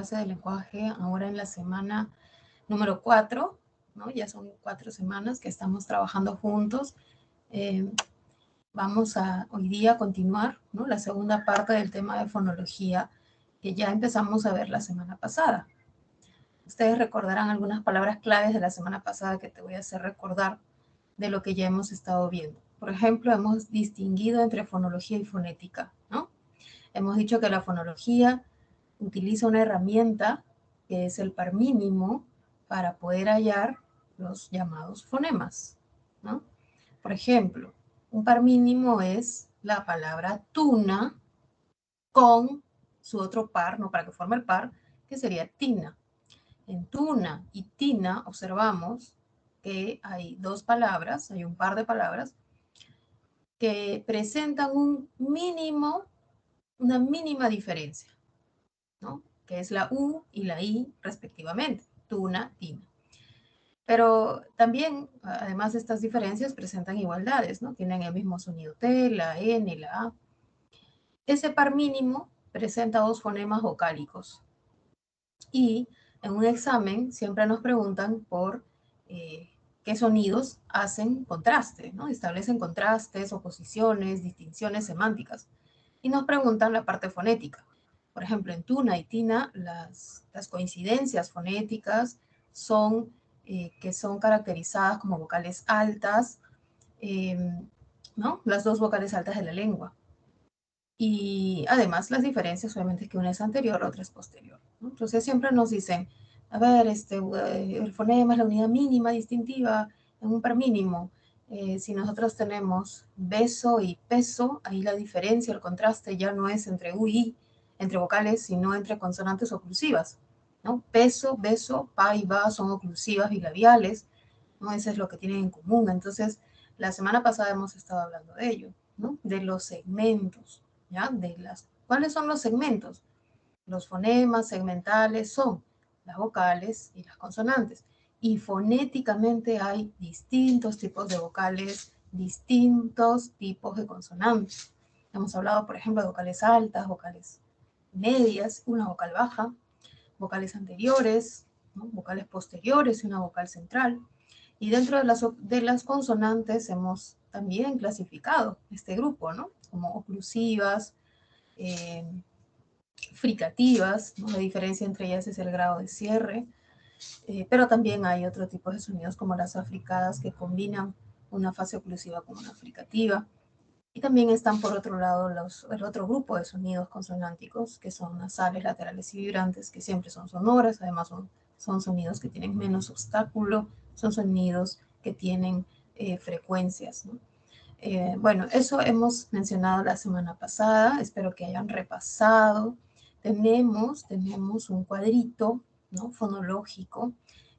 clase de lenguaje ahora en la semana número 4, ¿no? Ya son 4 semanas que estamos trabajando juntos. Vamos a hoy día continuar, ¿no? La segunda parte del tema de fonología que ya empezamos a ver la semana pasada. Ustedes recordarán algunas palabras claves de la semana pasada que te voy a hacer recordar de lo que ya hemos estado viendo. Por ejemplo, hemos distinguido entre fonología y fonética, ¿no? Hemos dicho que la fonología utiliza una herramienta que es el par mínimo para poder hallar los llamados fonemas, ¿no? Por ejemplo, un par mínimo es la palabra tuna con su otro par, no para que forme el par, que sería tina. En tuna y tina observamos que hay dos palabras, hay un par de palabras que presentan una mínima diferencia, ¿no? Que es la U y la I respectivamente, tuna, tina. Pero también, además de estas diferencias, presentan igualdades, ¿no? Tienen el mismo sonido T, la N, la A. Ese par mínimo presenta dos fonemas vocálicos. Y en un examen siempre nos preguntan por qué sonidos hacen contraste, ¿no? Establecen contrastes, oposiciones, distinciones semánticas. Y nos preguntan la parte fonética. Por ejemplo, en tuna y tina, las coincidencias fonéticas son que son caracterizadas como vocales altas, ¿no? Las dos vocales altas de la lengua. Y además las diferencias obviamente es que una es anterior, otra es posterior, ¿no? Entonces siempre nos dicen, a ver, el fonema es la unidad mínima distintiva en un par mínimo. Si nosotros tenemos beso y peso, ahí la diferencia, el contraste ya no es entre U y I, entre vocales, sino entre consonantes oclusivas, ¿no? Peso, beso, pa y ba son oclusivas bilabiales, ¿no? Eso es lo que tienen en común. Entonces, la semana pasada hemos estado hablando de ello, ¿no? De los segmentos, ¿ya? ¿Cuáles son los segmentos? Los fonemas segmentales son las vocales y las consonantes. Y fonéticamente hay distintos tipos de vocales, distintos tipos de consonantes. Hemos hablado, por ejemplo, de vocales altas, vocales medias, una vocal baja, vocales anteriores, ¿no? Vocales posteriores y una vocal central. Y dentro de las consonantes hemos también clasificado este grupo, ¿no? Como oclusivas, eh, fricativas, ¿no? La diferencia entre ellas es el grado de cierre, pero también hay otro tipo de sonidos como las africadas que combinan una fase oclusiva con una fricativa. Y también están por otro lado el otro grupo de sonidos consonánticos que son nasales, laterales y vibrantes, que siempre son sonoras, además son sonidos que tienen menos obstáculo, son sonidos que tienen frecuencias, ¿no? Bueno, eso hemos mencionado la semana pasada, espero que hayan repasado. Tenemos un cuadrito, ¿no? Fonológico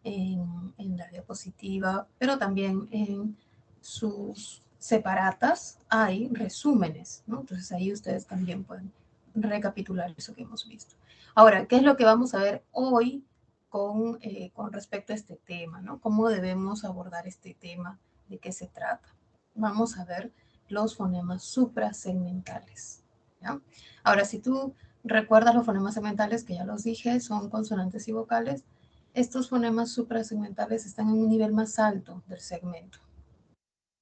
en la diapositiva, pero también en sus separatas hay resúmenes, ¿no? Entonces ahí ustedes también pueden recapitular eso que hemos visto. Ahora, ¿qué es lo que vamos a ver hoy con respecto a este tema, ¿no? ¿Cómo debemos abordar este tema? ¿De qué se trata? Vamos a ver los fonemas suprasegmentales, ¿ya? Ahora, si tú recuerdas los fonemas segmentales, que ya los dije, son consonantes y vocales, estos fonemas suprasegmentales están en un nivel más alto del segmento.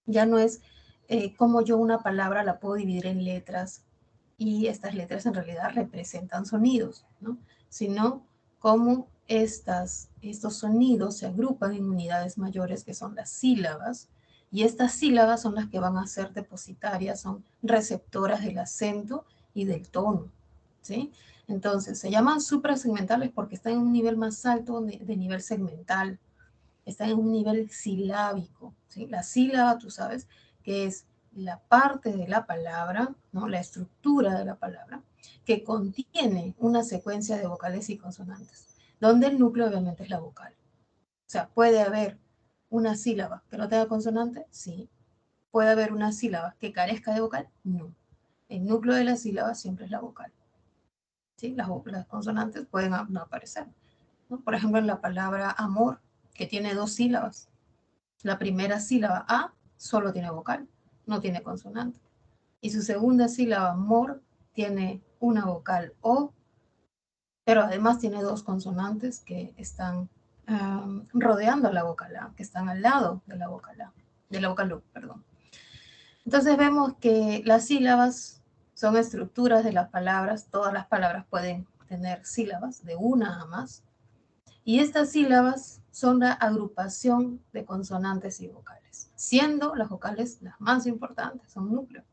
Ya no es como yo una palabra la puedo dividir en letras y estas letras en realidad representan sonidos, ¿no? Sino cómo estos sonidos se agrupan en unidades mayores que son las sílabas, y estas sílabas son las que van a ser depositarias, son receptoras del acento y del tono, ¿sí? Entonces, se llaman suprasegmentales porque están en un nivel más alto de nivel segmental, están en un nivel silábico, ¿sí? La sílaba, tú sabes, que es la parte de la palabra, ¿no? La estructura de la palabra, que contiene una secuencia de vocales y consonantes, donde el núcleo obviamente es la vocal. O sea, ¿puede haber una sílaba que no tenga consonante? Sí. ¿Puede haber una sílaba que carezca de vocal? No. El núcleo de la sílaba siempre es la vocal, ¿sí? Las consonantes pueden no aparecer, ¿no? Por ejemplo, en la palabra amor, que tiene dos sílabas. La primera sílaba A solo tiene vocal, no tiene consonante. Y su segunda sílaba, mor, tiene una vocal O, pero además tiene dos consonantes que están rodeando la vocal A, que están al lado de la vocal A, de la vocal U, perdón. Entonces vemos que las sílabas son estructuras de las palabras, todas las palabras pueden tener sílabas de una a más, y estas sílabas son la agrupación de consonantes y vocales, siendo las vocales las más importantes, son núcleo.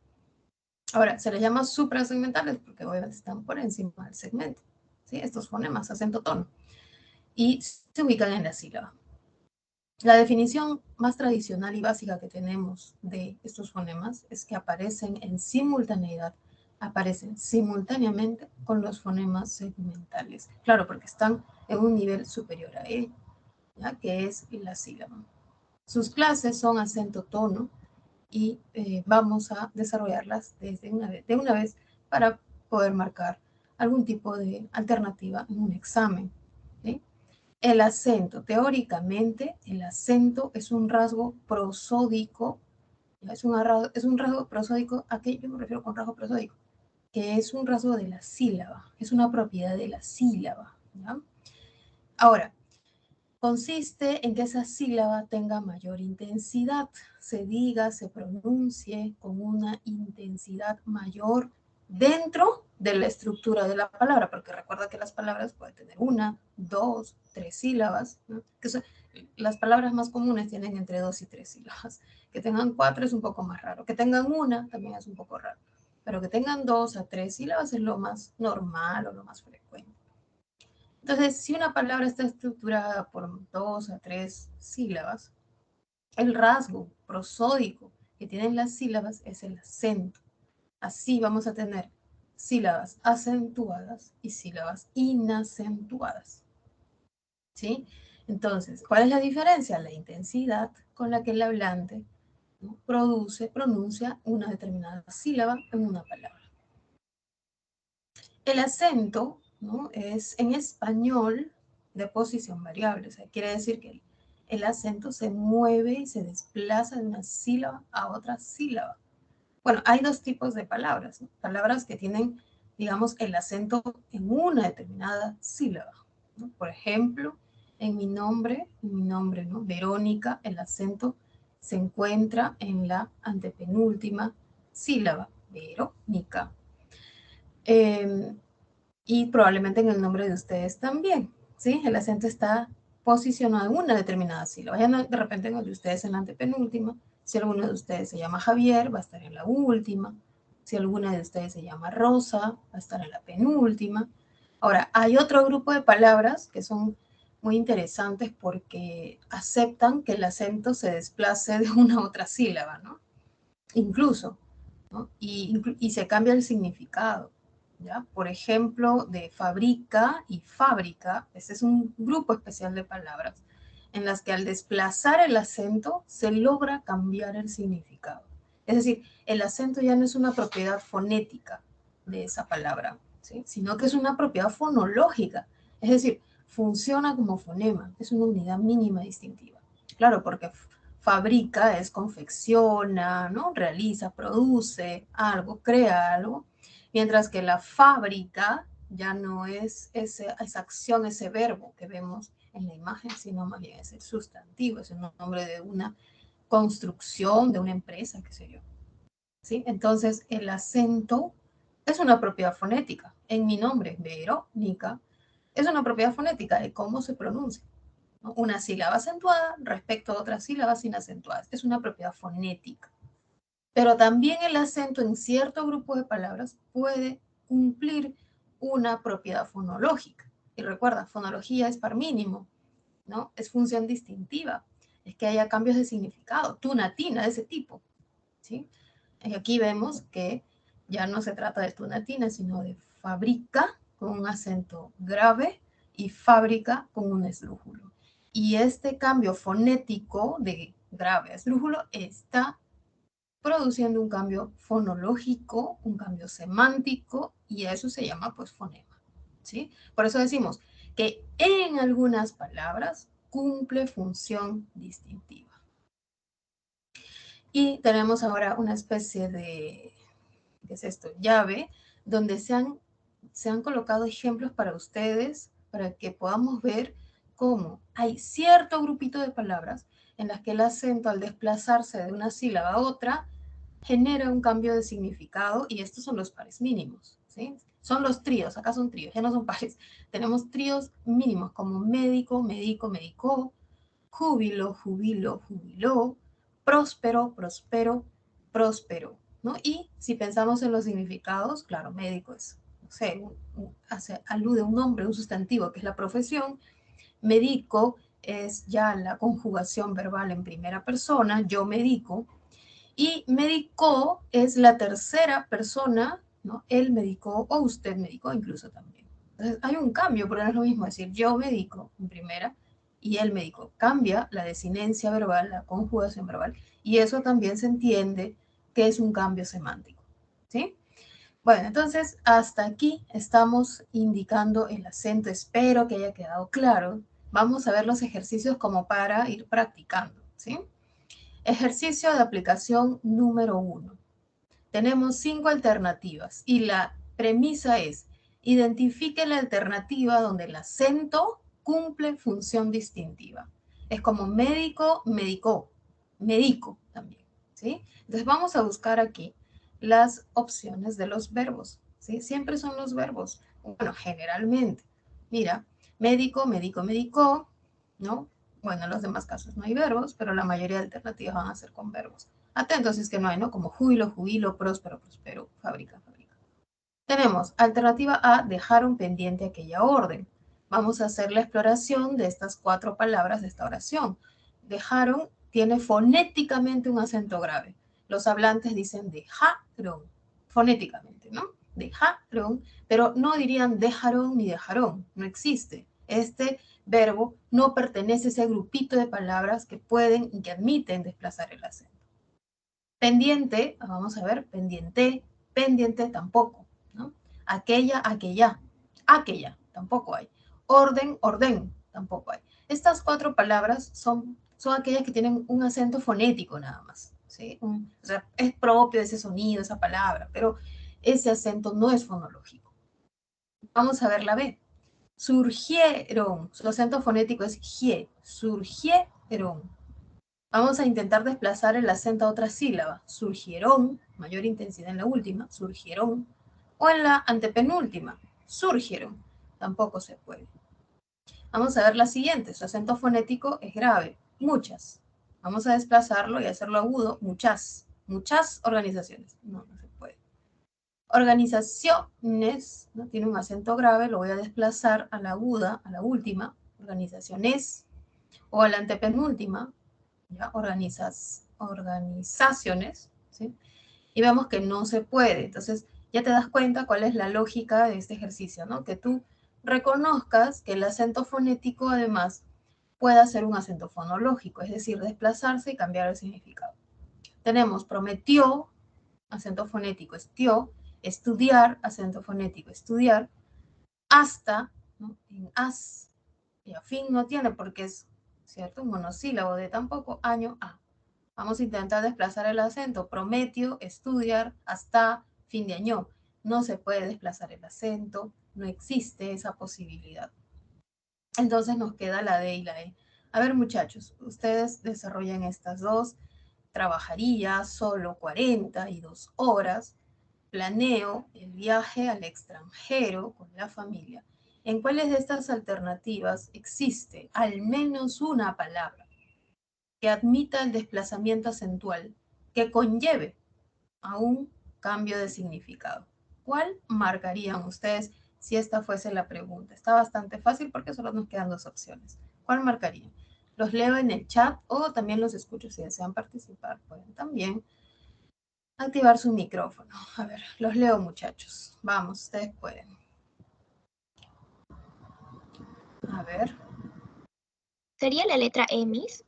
Ahora, se les llama suprasegmentales porque obviamente están por encima del segmento, ¿sí? Estos fonemas, acento, tono, y se ubican en la sílaba. La definición más tradicional y básica que tenemos de estos fonemas es que aparecen en simultaneidad, aparecen simultáneamente con los fonemas segmentales. Claro, porque están en un nivel superior a él, ¿ya? Que es la sílaba. Sus clases son acento, tono, y vamos a desarrollarlas de una vez para poder marcar algún tipo de alternativa en un examen, ¿sí? El acento, teóricamente, el acento es un rasgo prosódico, es un rasgo prosódico, ¿a qué yo me refiero con rasgo prosódico? Que es un rasgo de la sílaba, es una propiedad de la sílaba, ¿ya? Ahora, consiste en que esa sílaba tenga mayor intensidad, se diga, se pronuncie con una intensidad mayor dentro de la estructura de la palabra, porque recuerda que las palabras pueden tener una, dos, tres sílabas, ¿no? Que son, las palabras más comunes tienen entre dos y tres sílabas. Que tengan cuatro es un poco más raro, que tengan una también es un poco raro, pero que tengan dos a tres sílabas es lo más normal o lo más frecuente. Entonces, si una palabra está estructurada por dos a tres sílabas, el rasgo prosódico que tienen las sílabas es el acento. Así vamos a tener sílabas acentuadas y sílabas inacentuadas, ¿sí? Entonces, ¿cuál es la diferencia? La intensidad con la que el hablante, ¿no?, pronuncia una determinada sílaba en una palabra. El acento, ¿no?, es en español de posición variable, o sea, quiere decir que el acento se mueve y se desplaza de una sílaba a otra sílaba. Bueno, hay dos tipos de palabras, ¿no? Palabras que tienen, digamos, el acento en una determinada sílaba, ¿no? Por ejemplo, en mi nombre, ¿no?, Verónica, el acento se encuentra en la antepenúltima sílaba, Verónica. Y probablemente en el nombre de ustedes también, ¿sí? El acento está posicionado en una determinada sílaba. Ya no, de repente en el de ustedes en la antepenúltima. Si alguno de ustedes se llama Javier, va a estar en la última. Si alguna de ustedes se llama Rosa, va a estar en la penúltima. Ahora, hay otro grupo de palabras que son muy interesantes porque aceptan que el acento se desplace de una a otra sílaba, ¿no? Incluso, ¿no? Y se cambia el significado, ¿ya? Por ejemplo, de fabrica y fábrica, ese es un grupo especial de palabras en las que al desplazar el acento se logra cambiar el significado. Es decir, el acento ya no es una propiedad fonética de esa palabra, ¿sí?, sino que es una propiedad fonológica, es decir, funciona como fonema, es una unidad mínima distintiva. Claro, porque fabrica es confecciona, ¿no?, realiza, produce algo, crea algo, mientras que la fábrica ya no es esa acción, ese verbo que vemos en la imagen, sino más bien es el sustantivo, es el nombre de una construcción, de una empresa, qué sé yo, ¿sí? Entonces, el acento es una propiedad fonética. En mi nombre, Verónica, es una propiedad fonética de cómo se pronuncia, ¿no? Una sílaba acentuada respecto a otras sílabas inacentuadas. Es una propiedad fonética. Pero también el acento en cierto grupo de palabras puede cumplir una propiedad fonológica. Y recuerda, fonología es par mínimo, ¿no? Es función distintiva. Es que haya cambios de significado, tunatina, de ese tipo, ¿sí? Y aquí vemos que ya no se trata de tunatina, sino de fabrica con un acento grave y fábrica con un esdrújulo. Y este cambio fonético de grave a esdrújulo está produciendo un cambio fonológico, un cambio semántico, y a eso se llama pues fonema, ¿sí? Por eso decimos que en algunas palabras cumple función distintiva. Y tenemos ahora una especie de, ¿qué es esto?, llave, donde se han se han colocado ejemplos para ustedes, para que podamos ver cómo hay cierto grupito de palabras en las que el acento al desplazarse de una sílaba a otra genera un cambio de significado y estos son los pares mínimos, ¿sí? Son los tríos, acá son tríos, ya no son pares. Tenemos tríos mínimos como médico, médico, médico, júbilo, júbilo, jubiló, próspero, prospero, próspero, ¿no? Y si pensamos en los significados, claro, médico es, no sé, alude a un nombre, un sustantivo, que es la profesión. Médico es ya la conjugación verbal en primera persona, yo medico. Y medicó es la tercera persona, ¿no? Él medicó o usted medicó incluso también. Entonces hay un cambio, porque no es lo mismo decir yo medico en primera y él médico. Cambia la desinencia verbal, la conjugación verbal, y eso también se entiende que es un cambio semántico, ¿sí? Bueno, entonces hasta aquí estamos indicando el acento. Espero que haya quedado claro. Vamos a ver los ejercicios como para ir practicando, ¿sí? Ejercicio de aplicación número 1. Tenemos 5 alternativas y la premisa es: identifique la alternativa donde el acento cumple función distintiva. Es como médico, medicó, medico también, ¿sí? Entonces vamos a buscar aquí las opciones de los verbos, ¿sí? Siempre son los verbos, bueno, generalmente. Mira, médico, médico, medicó, ¿no? Bueno, en los demás casos no hay verbos, pero la mayoría de alternativas van a ser con verbos. Atentos si es que no hay, ¿no? Como júbilo, jubilo, próspero, prospero, fábrica, fábrica. Tenemos alternativa A: dejaron pendiente aquella orden. Vamos a hacer la exploración de estas 4 palabras de esta oración. Dejaron tiene fonéticamente un acento grave. Los hablantes dicen dejaron, fonéticamente, ¿no? Dejaron, pero no dirían dejaron ni dejaron, no existe. Este verbo no pertenece a ese grupito de palabras que pueden y que admiten desplazar el acento. Pendiente, vamos a ver, pendiente, pendiente tampoco, ¿no? Aquella, aquella, aquella, tampoco hay. Orden, orden, tampoco hay. Estas 4 palabras son aquellas que tienen un acento fonético nada más, ¿sí? O sea, es propio de ese sonido, esa palabra, pero ese acento no es fonológico. Vamos a ver la B. Surgieron, su acento fonético es gie, surgieron. Vamos a intentar desplazar el acento a otra sílaba. Surgieron, mayor intensidad en la última, surgieron. O en la antepenúltima, surgieron. Tampoco se puede. Vamos a ver la siguiente. Su acento fonético es grave. Muchas. Vamos a desplazarlo y hacerlo agudo. Muchas. Muchas organizaciones. No, no se puede. Organizaciones, ¿no? Tiene un acento grave. Lo voy a desplazar a la aguda, a la última. Organizaciones. O a la antepenúltima. ¿Ya? Organizaciones, ¿sí? Y vemos que no se puede. Entonces, ya te das cuenta cuál es la lógica de este ejercicio, ¿no? Que tú reconozcas que el acento fonético, además, pueda ser un acento fonológico, es decir, desplazarse y cambiar el significado. Tenemos prometió, acento fonético estió, estudiar, acento fonético estudiar, hasta, ¿no? En as, y a fin no tiene porque es, ¿cierto? Un monosílabo de tampoco, año, a. Vamos a intentar desplazar el acento. Prometio, estudiar, hasta, fin de año. No se puede desplazar el acento, no existe esa posibilidad. Entonces nos queda la D y la E. A ver, muchachos, ustedes desarrollan estas dos. Trabajaría solo 42 horas. Planeo el viaje al extranjero con la familia. ¿En cuáles de estas alternativas existe al menos una palabra que admita el desplazamiento acentual que conlleve a un cambio de significado? ¿Cuál marcarían ustedes si esta fuese la pregunta? Está bastante fácil porque solo nos quedan 2 opciones. ¿Cuál marcarían? Los leo en el chat o también los escucho si desean participar. Pueden también activar su micrófono. A ver, los leo, muchachos. Vamos, ustedes pueden. A ver. ¿Sería la letra E, Miss?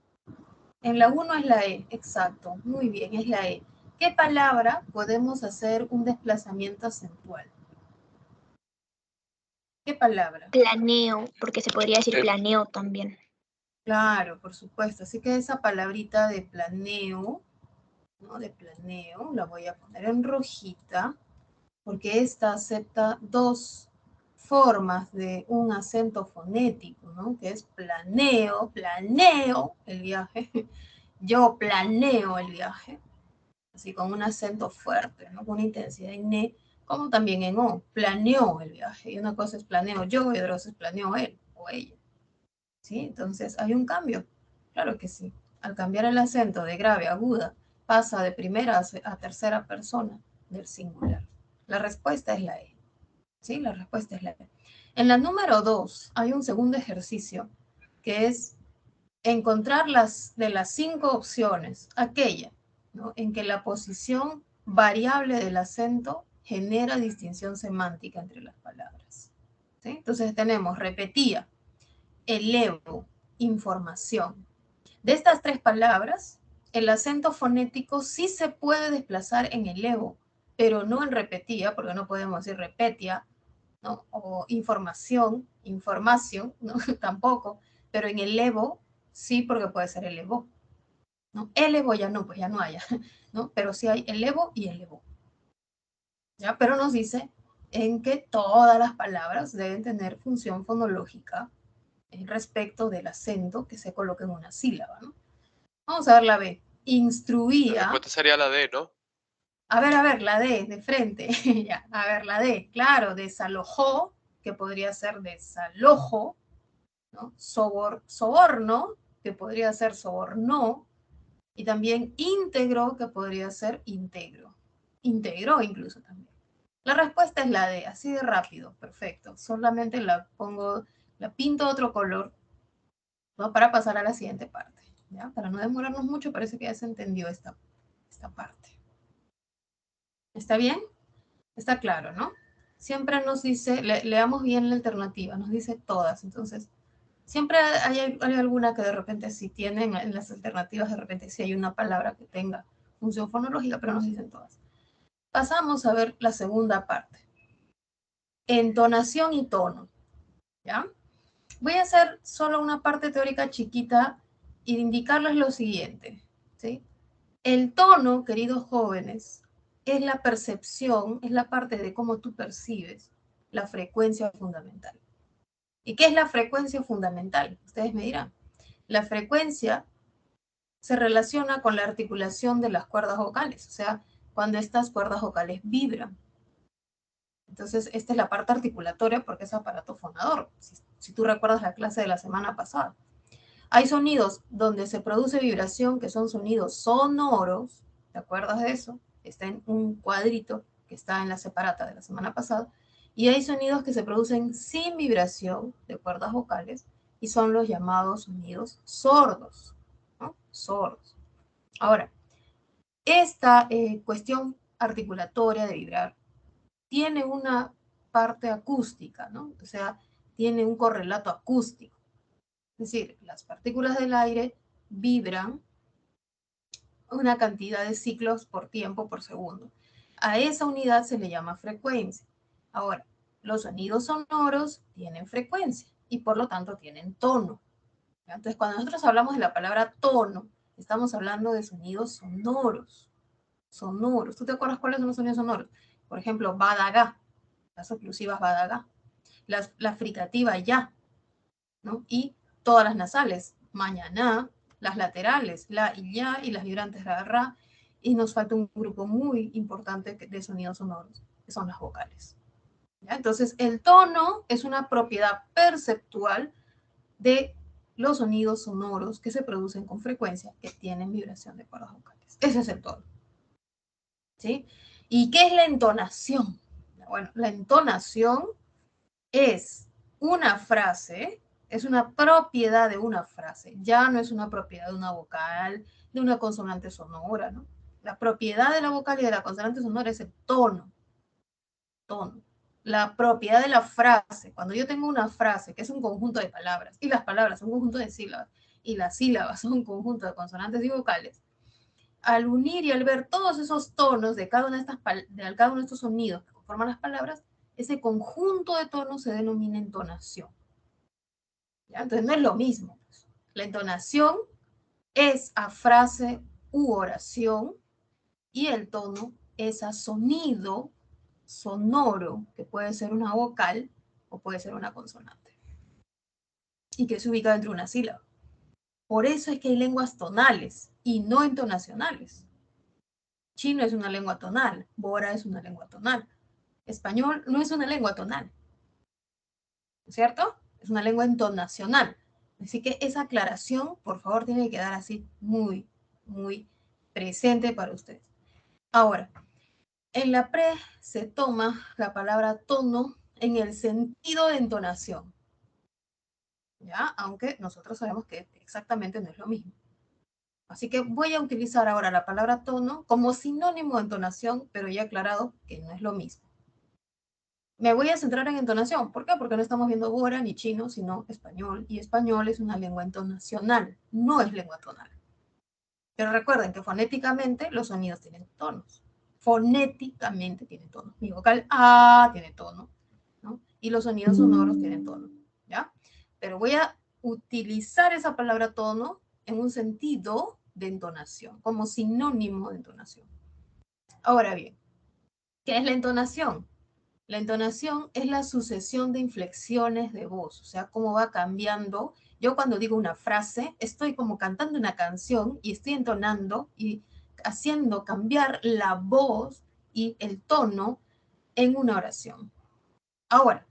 En la 1 es la E, exacto. Muy bien, es la E. ¿Qué palabra podemos hacer un desplazamiento acentual? ¿Qué palabra? Planeo, porque se podría decir planeo también. Claro, por supuesto. Así que esa palabrita de planeo, ¿no? De planeo, la voy a poner en rojita, porque esta acepta 2 formas de un acento fonético, ¿no? Que es planeo el viaje. Yo planeo el viaje, así con un acento fuerte, ¿no? Con una intensidad en ne, como también en o. Planeo el viaje. Y una cosa es planeo yo y otra cosa es planeo él o ella. ¿Sí? Entonces hay un cambio. Claro que sí. Al cambiar el acento de grave a aguda, pasa de primera a tercera persona del singular. La respuesta es la E. ¿Sí? La respuesta es la E. En la número 2 hay un segundo ejercicio que es encontrar de las 5 opciones, aquella, ¿no? En que la posición variable del acento genera distinción semántica entre las palabras. ¿Sí? Entonces tenemos repetía, elevo, información. De estas 3 palabras, el acento fonético sí se puede desplazar en elevo, pero no en repetía, porque no podemos decir repetia, ¿no? O información, ¿no? Tampoco, pero en elevo sí, porque puede ser elevo, ¿no? Elevo ya no, pues ya no haya, ¿no? Pero sí hay elevo y elevo, ¿ya? Pero nos dice en que todas las palabras deben tener función fonológica respecto del acento que se coloca en una sílaba, ¿no? Vamos a ver la B. La Instruía. respuesta sería la D, ¿no? A ver, la D, de frente. Ya, a ver, la D. Claro, desalojó, que podría ser desalojo, ¿no? Soborno, que podría ser sobornó, y también íntegro, que podría ser integro. Integró incluso también. La respuesta es la D, así de rápido, perfecto. Solamente la pongo, la pinto de otro color, ¿no? Para pasar a la siguiente parte. ¿Ya? Para no demorarnos mucho, parece que ya se entendió esta parte. ¿Está bien? Está claro, ¿no? Siempre nos dice, leamos bien la alternativa, nos dice todas. Entonces, siempre hay alguna que de repente sí tienen, en las alternativas de repente sí hay una palabra que tenga función fonológica, pero nos dicen todas. Pasamos a ver la segunda parte. Entonación y tono, ¿ya? Voy a hacer solo una parte teórica chiquita y indicarles lo siguiente, ¿sí? El tono, queridos jóvenes, es la percepción, es la parte de cómo tú percibes la frecuencia fundamental. ¿Y qué es la frecuencia fundamental? Ustedes me dirán. La frecuencia se relaciona con la articulación de las cuerdas vocales, o sea, cuando estas cuerdas vocales vibran. Entonces, esta es la parte articulatoria porque es aparato fonador, si tú recuerdas la clase de la semana pasada. Hay sonidos donde se produce vibración, que son sonidos sonoros, ¿te acuerdas de eso? Está en un cuadrito que está en la separata de la semana pasada. Y hay sonidos que se producen sin vibración de cuerdas vocales y son los llamados sonidos sordos, ¿no? Sordos. Ahora, esta cuestión articulatoria de vibrar tiene una parte acústica, ¿no? O sea, tiene un correlato acústico. Es decir, las partículas del aire vibran una cantidad de ciclos por tiempo por segundo. A esa unidad se le llama frecuencia. Ahora, los sonidos sonoros tienen frecuencia y por lo tanto tienen tono. Entonces, cuando nosotros hablamos de la palabra tono, estamos hablando de sonidos sonoros. Sonoros. ¿Tú te acuerdas cuáles son los sonidos sonoros? Por ejemplo, badagá, las oclusivas badagá, la fricativa ya, ¿no? Y todas las nasales, mañana, las laterales, la y ya, y las vibrantes ra, ra, y nos falta un grupo muy importante de sonidos sonoros, que son las vocales. ¿Ya? Entonces, el tono es una propiedad perceptual de los sonidos sonoros que se producen con frecuencia, que tienen vibración de cuerdas vocales. Ese es el tono. ¿Sí? ¿Y qué es la entonación? Bueno, la entonación es una frase, es una propiedad de una frase, ya no es una propiedad de una vocal, de una consonante sonora, ¿no? La propiedad de la vocal y de la consonante sonora es el tono, tono. La propiedad de la frase, cuando yo tengo una frase que es un conjunto de palabras, y las palabras son un conjunto de sílabas, y las sílabas son un conjunto de consonantes y vocales, al unir y al ver todos esos tonos de cada una de estos sonidos que conforman las palabras, ese conjunto de tonos se denomina entonación. ¿Ya? Entonces no es lo mismo. La entonación es a frase u oración y el tono es a sonido sonoro, que puede ser una vocal o puede ser una consonante. Y que se ubica dentro de una sílaba. Por eso es que hay lenguas tonales y no entonacionales. Chino es una lengua tonal, bora es una lengua tonal. Español no es una lengua tonal, ¿cierto? Es una lengua entonacional. Así que esa aclaración, por favor, tiene que quedar así muy, muy presente para ustedes. Ahora, en la pre se toma la palabra tono en el sentido de entonación, ¿ya? Aunque nosotros sabemos que exactamente no es lo mismo. Así que voy a utilizar ahora la palabra tono como sinónimo de entonación, pero ya he aclarado que no es lo mismo. Me voy a centrar en entonación. ¿Por qué? Porque no estamos viendo bora ni chino, sino español. Y español es una lengua entonacional, no es lengua tonal. Pero recuerden que fonéticamente los sonidos tienen tonos. Fonéticamente tienen tonos. Mi vocal A tiene tono, ¿no? Y los sonidos sonoros tienen tono, ¿ya? Pero voy a utilizar esa palabra tono en un sentido de entonación, como sinónimo de entonación. Ahora bien, ¿qué es la entonación? La entonación es la sucesión de inflexiones de voz, o sea, cómo va cambiando. Yo cuando digo una frase, estoy como cantando una canción y estoy entonando y haciendo cambiar la voz y el tono en una oración. Ahora,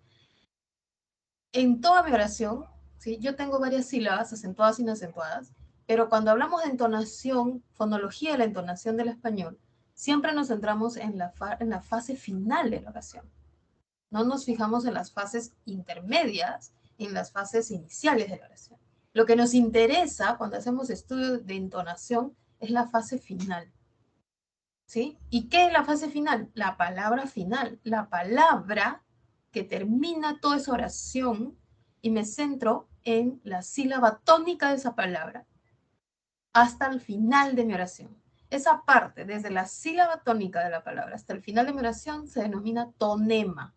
en toda mi oración, ¿sí? Yo tengo varias sílabas acentuadas e inacentuadas, pero cuando hablamos de entonación, fonología de la entonación del español, siempre nos centramos en la fase final de la oración. No nos fijamos en las fases intermedias, en las fases iniciales de la oración. Lo que nos interesa cuando hacemos estudios de entonación es la fase final. ¿Sí? ¿Y qué es la fase final? La palabra final, la palabra que termina toda esa oración y me centro en la sílaba tónica de esa palabra hasta el final de mi oración. Esa parte, desde la sílaba tónica de la palabra hasta el final de mi oración, se denomina tonema.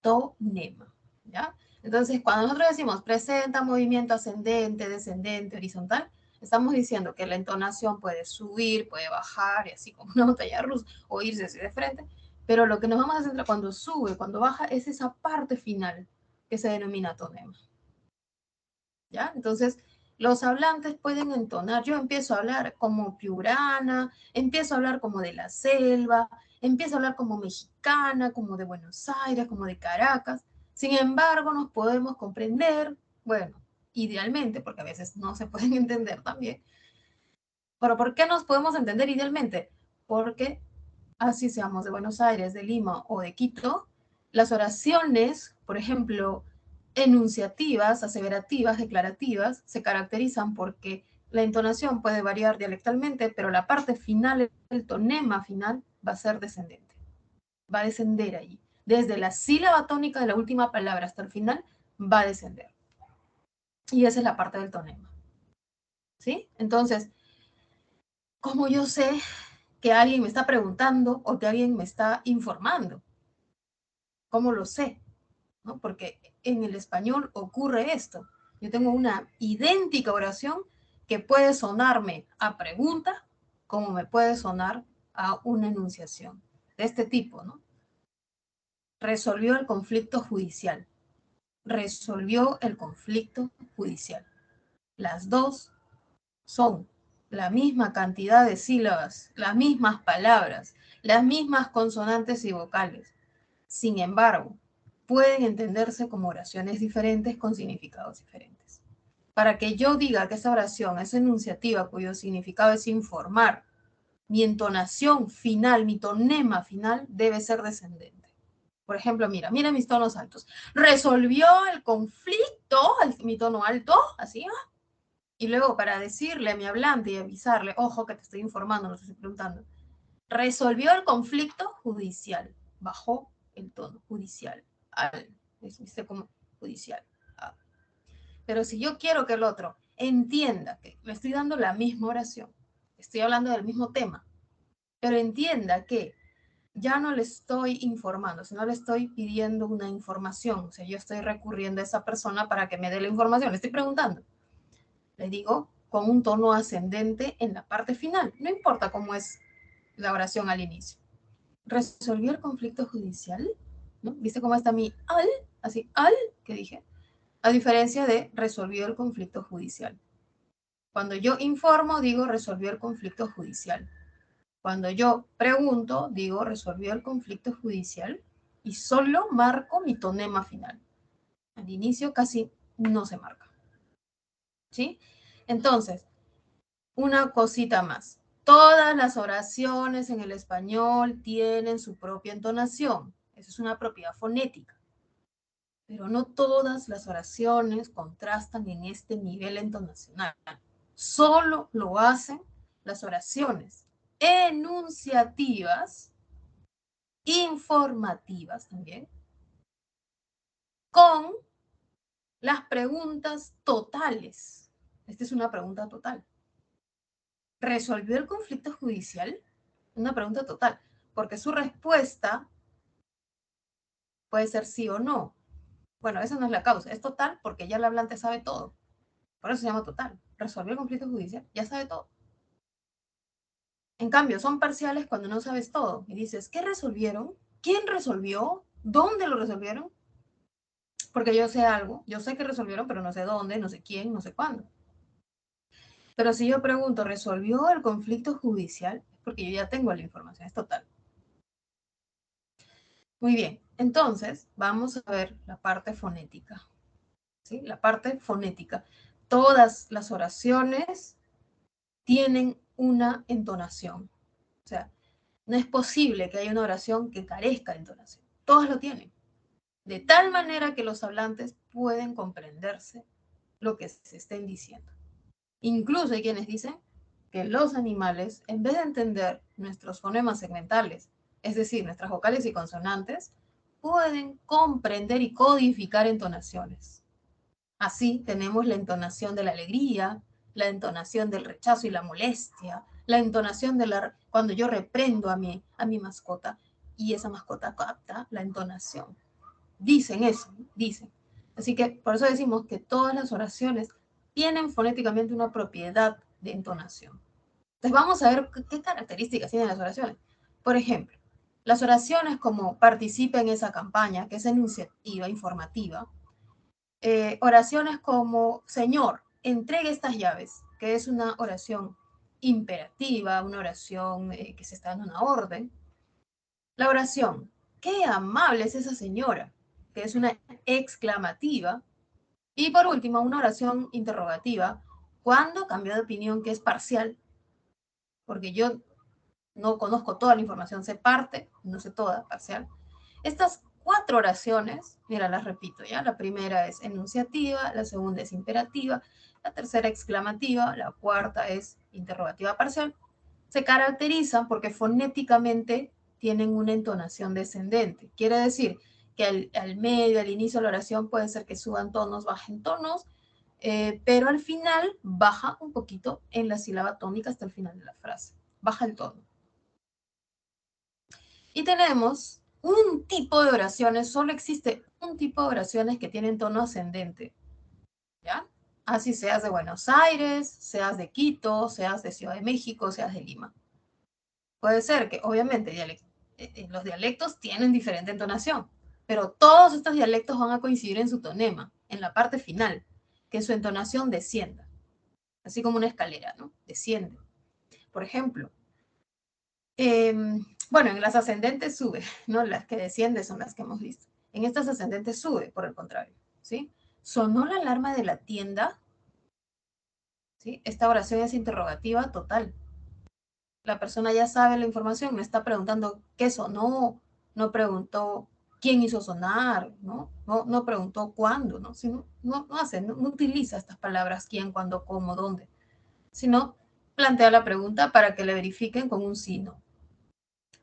Tonema, ¿ya? Entonces, cuando nosotros decimos presenta movimiento ascendente, descendente, horizontal, estamos diciendo que la entonación puede subir, puede bajar, y así como una montaña rusa, o irse así de frente, pero lo que nos vamos a centrar cuando sube, cuando baja, es esa parte final que se denomina tonema, ¿ya? Entonces, los hablantes pueden entonar. Yo empiezo a hablar como piurana, empiezo a hablar como de la selva, empiezo a hablar como mexicana, como de Buenos Aires, como de Caracas. Sin embargo, nos podemos comprender, bueno, idealmente, porque a veces no se pueden entender también. Pero ¿por qué nos podemos entender idealmente? Porque así seamos de Buenos Aires, de Lima o de Quito, las oraciones, por ejemplo, enunciativas, aseverativas, declarativas, se caracterizan porque la entonación puede variar dialectalmente, pero la parte final, el tonema final, va a ser descendente. Va a descender allí. Desde la sílaba tónica de la última palabra hasta el final, va a descender. Y esa es la parte del tonema. ¿Sí? Entonces, ¿cómo yo sé que alguien me está preguntando o que alguien me está informando? ¿Cómo lo sé? ¿No? Porque en el español ocurre esto. Yo tengo una idéntica oración que puede sonarme a pregunta como me puede sonar a una enunciación de este tipo, ¿no? Resolvió el conflicto judicial. Resolvió el conflicto judicial. Las dos son la misma cantidad de sílabas, las mismas palabras, las mismas consonantes y vocales. Sin embargo, pueden entenderse como oraciones diferentes con significados diferentes. Para que yo diga que esa oración es enunciativa, cuyo significado es informar, mi entonación final, mi tonema final debe ser descendente. Por ejemplo, mira mis tonos altos. Resolvió el conflicto, mi tono alto, así, y luego para decirle a mi hablante y avisarle, ojo que te estoy informando, no te estoy preguntando, resolvió el conflicto judicial, bajó el tono judicial, ¿viste? Como judicial. Pero si yo quiero que el otro entienda que le estoy dando la misma oración, estoy hablando del mismo tema, pero entienda que ya no le estoy informando, sino le estoy pidiendo una información, o sea, yo estoy recurriendo a esa persona para que me dé la información, le estoy preguntando. Le digo con un tono ascendente en la parte final, no importa cómo es la oración al inicio. ¿Resolvió el conflicto judicial? ¿no? ¿Viste cómo está mi al? Así, al, que dije. A diferencia de resolvió el conflicto judicial. Cuando yo informo, digo resolvió el conflicto judicial. Cuando yo pregunto, digo resolvió el conflicto judicial y solo marco mi tonema final. Al inicio casi no se marca. ¿Sí? Entonces, una cosita más. Todas las oraciones en el español tienen su propia entonación. Eso es una propiedad fonética. Pero no todas las oraciones contrastan en este nivel entonacional. Solo lo hacen las oraciones enunciativas, informativas también, con las preguntas totales. Esta es una pregunta total. ¿Resolvió el conflicto judicial? Una pregunta total, porque su respuesta puede ser sí o no. Bueno, esa no es la causa, es total porque ya el hablante sabe todo. Por eso se llama total. Resolvió el conflicto judicial, ya sabe todo. En cambio, son parciales cuando no sabes todo y dices, ¿qué resolvieron? ¿Quién resolvió? ¿Dónde lo resolvieron? Porque yo sé algo, yo sé que resolvieron, pero no sé dónde, no sé quién, no sé cuándo. Pero si yo pregunto, ¿resolvió el conflicto judicial? Es porque yo ya tengo la información, es total. Muy bien, entonces vamos a ver la parte fonética. ¿Sí? La parte fonética. Todas las oraciones tienen una entonación. O sea, no es posible que haya una oración que carezca de entonación. Todas lo tienen. De tal manera que los hablantes pueden comprenderse lo que se estén diciendo. Incluso hay quienes dicen que los animales, en vez de entender nuestros fonemas segmentales, es decir, nuestras vocales y consonantes, pueden comprender y codificar entonaciones. Así tenemos la entonación de la alegría, la entonación del rechazo y la molestia, la entonación de cuando yo reprendo a mi mascota y esa mascota capta la entonación. Dicen eso, dicen. Así que por eso decimos que todas las oraciones tienen fonéticamente una propiedad de entonación. Entonces vamos a ver qué características tienen las oraciones. Por ejemplo, las oraciones como participa en esa campaña, que es enunciativa, informativa. Oraciones como Señor, entregue estas llaves, que es una oración imperativa, una oración que se está dando una orden. La oración, qué amable es esa señora, que es una exclamativa. Y por último, una oración interrogativa, cuando cambió de opinión, que es parcial, porque yo no conozco toda la información, sé parte, no sé toda, parcial. Estas 4 oraciones, mira, las repito ya, la primera es enunciativa, la segunda es imperativa, la tercera exclamativa, la cuarta es interrogativa parcial, se caracterizan porque fonéticamente tienen una entonación descendente. Quiere decir que al medio, al inicio de la oración puede ser que suban tonos, bajen tonos, pero al final baja un poquito en la sílaba tónica hasta el final de la frase. Baja el tono. Y tenemos un tipo de oraciones, solo existe un tipo de oraciones que tienen tono ascendente. ¿Ya? Así seas de Buenos Aires, seas de Quito, seas de Ciudad de México, seas de Lima. Puede ser que, obviamente, los dialectos tienen diferente entonación, pero todos estos dialectos van a coincidir en su tonema, en la parte final, que su entonación descienda, así como una escalera, ¿no? Desciende. Por ejemplo, bueno, en las ascendentes sube, ¿no? Las que descienden son las que hemos visto. En estas ascendentes sube, por el contrario, ¿sí? Sonó la alarma de la tienda, ¿sí? Esta oración es interrogativa total. La persona ya sabe la información, no está preguntando qué sonó, no preguntó quién hizo sonar, ¿no? No preguntó cuándo, ¿no? Sino, no utiliza estas palabras quién, cuándo, cómo, dónde, sino plantea la pregunta para que le verifiquen con un sí, no.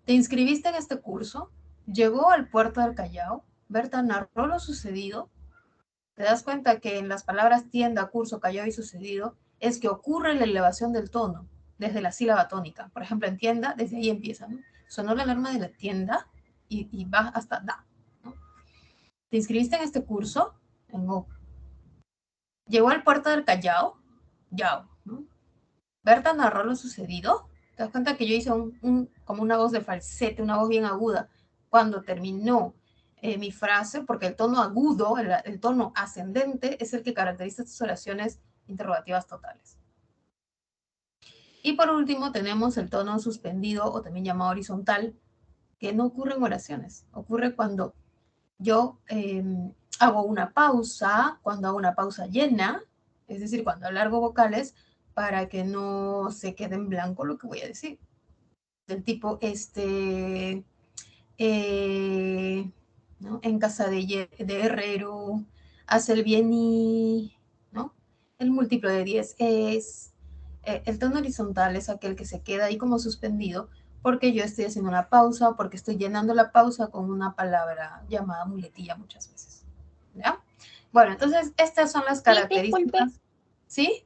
¿Te inscribiste en este curso? Llegó al puerto del Callao. Berta narró lo sucedido. Te das cuenta que en las palabras tienda, curso, Callao y sucedido es que ocurre la elevación del tono desde la sílaba tónica. Por ejemplo, en tienda, desde ahí empieza, ¿no? Sonó la alarma de la tienda y va hasta da, ¿no? ¿Te inscribiste en este curso? En O. Llegó al puerto del Callao. Yao, ¿no? Berta narró lo sucedido. Te das cuenta que yo hice como una voz de falsete, una voz bien aguda, cuando terminó mi frase, porque el tono agudo, el tono ascendente, es el que caracteriza estas oraciones interrogativas totales. Y por último tenemos el tono suspendido o también llamado horizontal, que no ocurre en oraciones. Ocurre cuando yo hago una pausa, cuando hago una pausa llena, es decir, cuando alargo vocales para que no se quede en blanco lo que voy a decir. Del tipo, ¿no? En casa de herrero, hace el bien y, ¿no? El múltiplo de 10 es, el tono horizontal es aquel que se queda ahí como suspendido porque yo estoy haciendo una pausa o porque estoy llenando la pausa con una palabra llamada muletilla muchas veces. ¿Ya? Bueno, entonces estas son las Sí, disculpe, características. ¿Sí?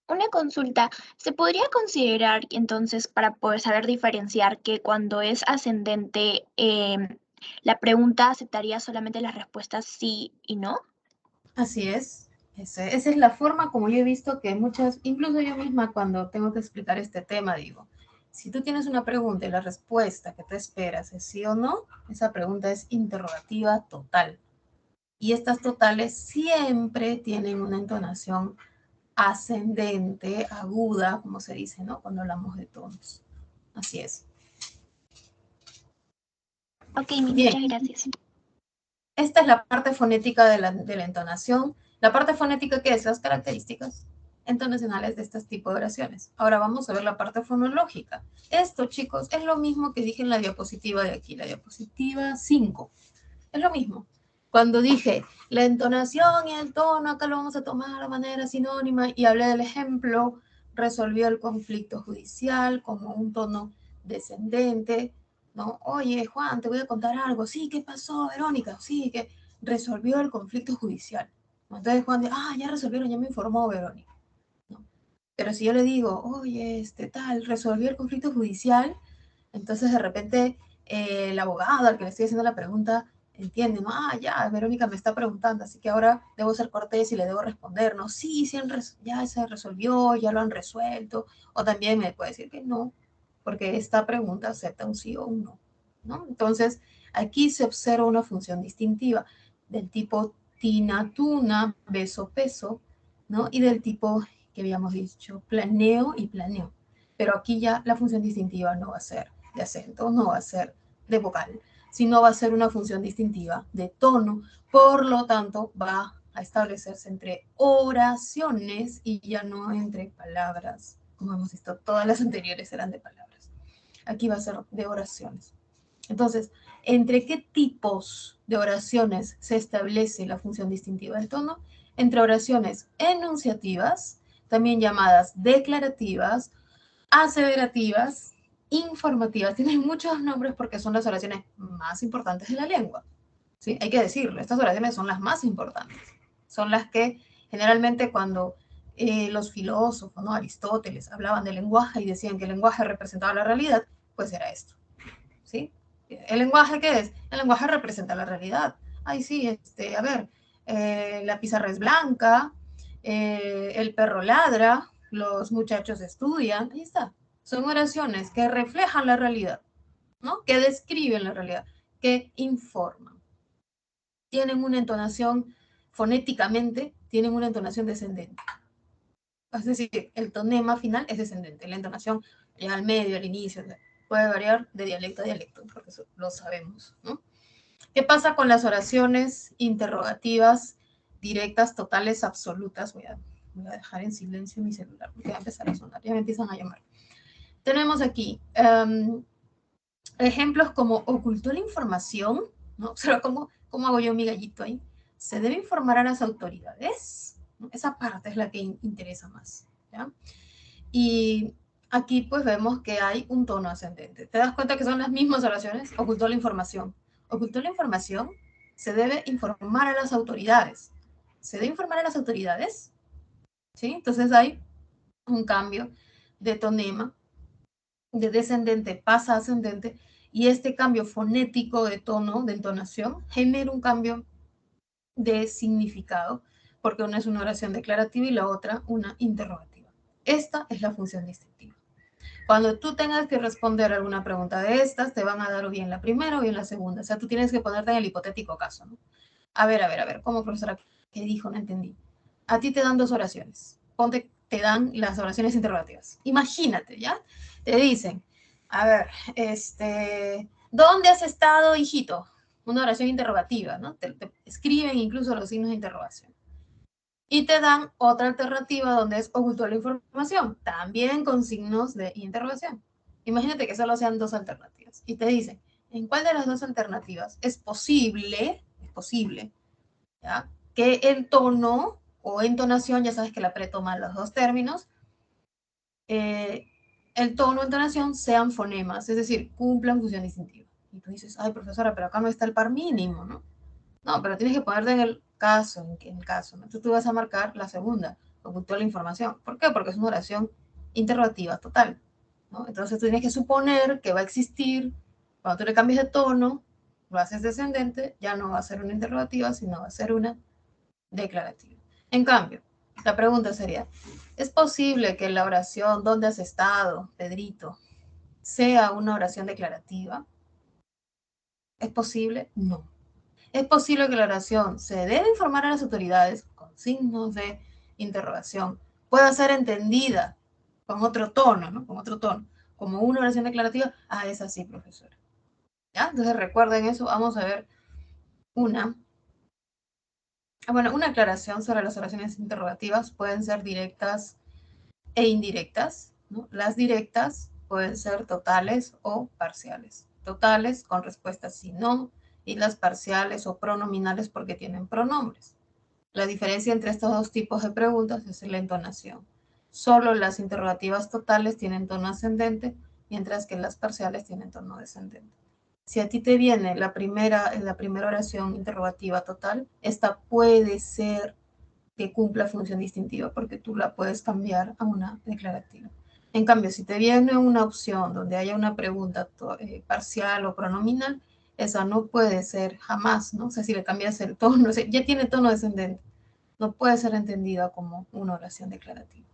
una consulta. ¿Se podría considerar entonces, para poder saber diferenciar, que cuando es ascendente, la pregunta aceptaría solamente las respuestas sí y no? Así es. Esa es la forma como yo he visto que muchas, incluso yo misma cuando tengo que explicar este tema, digo, si tú tienes una pregunta y la respuesta que te esperas es sí o no, esa pregunta es interrogativa total. Y estas totales siempre tienen una entonación ascendente, aguda, como se dice, ¿no? Cuando hablamos de tonos. Así es. Ok, Bien, muchas gracias. esta es la parte fonética de la entonación. La parte fonética, ¿qué es? Las características entonacionales de este tipo de oraciones. Ahora vamos a ver la parte fonológica. Esto, chicos, es lo mismo que dije en la diapositiva de aquí, la diapositiva 5. Es lo mismo. Cuando dije la entonación y el tono, acá lo vamos a tomar de manera sinónima y hablé del ejemplo, resolvió el conflicto judicial como un tono descendente, ¿no? Oye, Juan, te voy a contar algo. Sí, ¿qué pasó, Verónica? Sí, que resolvió el conflicto judicial. Entonces Juan dice, ya resolvieron, ya me informó Verónica. ¿No? Pero si yo le digo, oye, tal, resolvió el conflicto judicial, entonces de repente el abogado al que le estoy haciendo la pregunta entiende, ¿no? Ya, Verónica me está preguntando, así que ahora debo ser cortés y le debo responder, ¿no? Sí, sí ya se resolvió, ya lo han resuelto, o también me puede decir que no, porque esta pregunta acepta un sí o un no, ¿no? Entonces, aquí se observa una función distintiva del tipo tina, tuna, beso, peso, ¿no? Y del tipo que habíamos dicho, planeo y planeo. Pero aquí ya la función distintiva no va a ser de acento, no va a ser de vocal, sino va a ser una función distintiva de tono. Por lo tanto, va a establecerse entre oraciones y ya no entre palabras. Como hemos visto, todas las anteriores eran de palabras. Aquí va a ser de oraciones. Entonces, ¿entre qué tipos de oraciones se establece la función distintiva del tono? Entre oraciones enunciativas, también llamadas declarativas, aseverativas, informativas. Tienen muchos nombres porque son las oraciones más importantes de la lengua. ¿Sí? Hay que decirlo, estas oraciones son las más importantes. Son las que generalmente cuando los filósofos, ¿no? Aristóteles, hablaban del lenguaje y decían que el lenguaje representaba la realidad, pues era esto. ¿Sí? ¿El lenguaje qué es? El lenguaje representa la realidad. Ay, sí, a ver, la pizarra es blanca, el perro ladra, los muchachos estudian, ahí está. Son oraciones que reflejan la realidad, ¿no? Que describen la realidad, que informan. Tienen una entonación, fonéticamente, tienen una entonación descendente. Es decir, el tonema final es descendente, la entonación ya al medio, al inicio, puede variar de dialecto a dialecto, porque eso lo sabemos, ¿no? ¿Qué pasa con las oraciones interrogativas, directas, totales, absolutas? Voy a dejar en silencio mi celular porque va a empezar a sonar, ya me empiezan a llamar. Tenemos aquí ejemplos como ocultó la información, ¿no? Observa cómo hago yo mi gallito ahí. Se debe informar a las autoridades, ¿no? Esa parte es la que interesa más, ¿ya? Y aquí pues vemos que hay un tono ascendente. ¿Te das cuenta que son las mismas oraciones? Ocultó la información. Ocultó la información, se debe informar a las autoridades. ¿Se debe informar a las autoridades? ¿Sí? Entonces hay un cambio de tonema, de descendente pasa a ascendente, y este cambio fonético de tono, de entonación, genera un cambio de significado, porque una es una oración declarativa y la otra una interrogativa. Esta es la función distintiva. Cuando tú tengas que responder alguna pregunta de estas, te van a dar o bien la primera o bien la segunda. O sea, tú tienes que ponerte en el hipotético caso, ¿no? A ver, ¿cómo, profesora? ¿Qué dijo? No entendí. A ti te dan dos oraciones. Ponte, te dan las oraciones interrogativas. Imagínate, ¿ya? Te dicen, a ver, ¿dónde has estado, hijito? Una oración interrogativa, ¿no? Te escriben incluso los signos de interrogación. Y te dan otra alternativa donde es ocultó la información, también con signos de interrogación. Imagínate que solo sean dos alternativas. Y te dicen, ¿en cuál de las dos alternativas es posible, ¿ya? Que el tono o entonación, ya sabes que la pre toma los dos términos, el tono o entonación sean fonemas, es decir, cumplan función distintiva? Y tú dices, ay, profesora, pero acá no está el par mínimo, ¿no? No, pero tienes que ponerte en el caso, en el caso, ¿no? Entonces tú vas a marcar la segunda, ocultó la información. ¿Por qué? Porque es una oración interrogativa total, ¿no? Entonces tú tienes que suponer que va a existir, cuando tú le cambies de tono, lo haces descendente, ya no va a ser una interrogativa, sino va a ser una declarativa. En cambio, la pregunta sería, ¿es posible que la oración ¿dónde has estado, Pedrito?, sea una oración declarativa? ¿Es posible? No. Es posible que la oración se debe informar a las autoridades con signos de interrogación, pueda ser entendida con otro tono, ¿no? Con otro tono, como una oración declarativa. Ah, es así, profesora. ¿Ya? Entonces recuerden eso. Vamos a ver una. Bueno, una aclaración sobre las oraciones interrogativas. Pueden ser directas e indirectas, ¿no? Las directas pueden ser totales o parciales. Totales con respuestas sí, no, y las parciales o pronominales porque tienen pronombres. La diferencia entre estos dos tipos de preguntas es la entonación. Solo las interrogativas totales tienen tono ascendente, mientras que las parciales tienen tono descendente. Si a ti te viene la primera oración interrogativa total, esta puede ser que cumpla función distintiva porque tú la puedes cambiar a una declarativa. En cambio, si te viene una opción donde haya una pregunta parcial o pronominal, esa no puede ser jamás, ¿no? O sea, si le cambias el tono, o sea, ya tiene tono descendente, no puede ser entendida como una oración declarativa.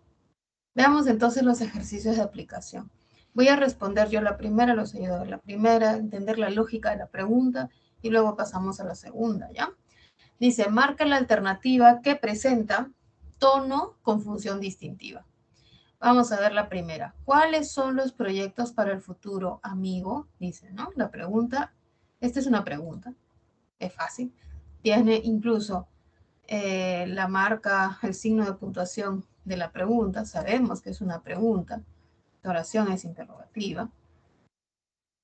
Veamos entonces los ejercicios de aplicación. Voy a responder yo la primera, los ayudo a ver la primera, entender la lógica de la pregunta y luego pasamos a la segunda, ¿ya? Dice, marca la alternativa que presenta tono con función distintiva. Vamos a ver la primera. ¿Cuáles son los proyectos para el futuro, amigo? Dice, ¿no? La pregunta, esta es una pregunta, es fácil. Tiene incluso la marca, el signo de puntuación de la pregunta. Sabemos que es una pregunta. La oración es interrogativa.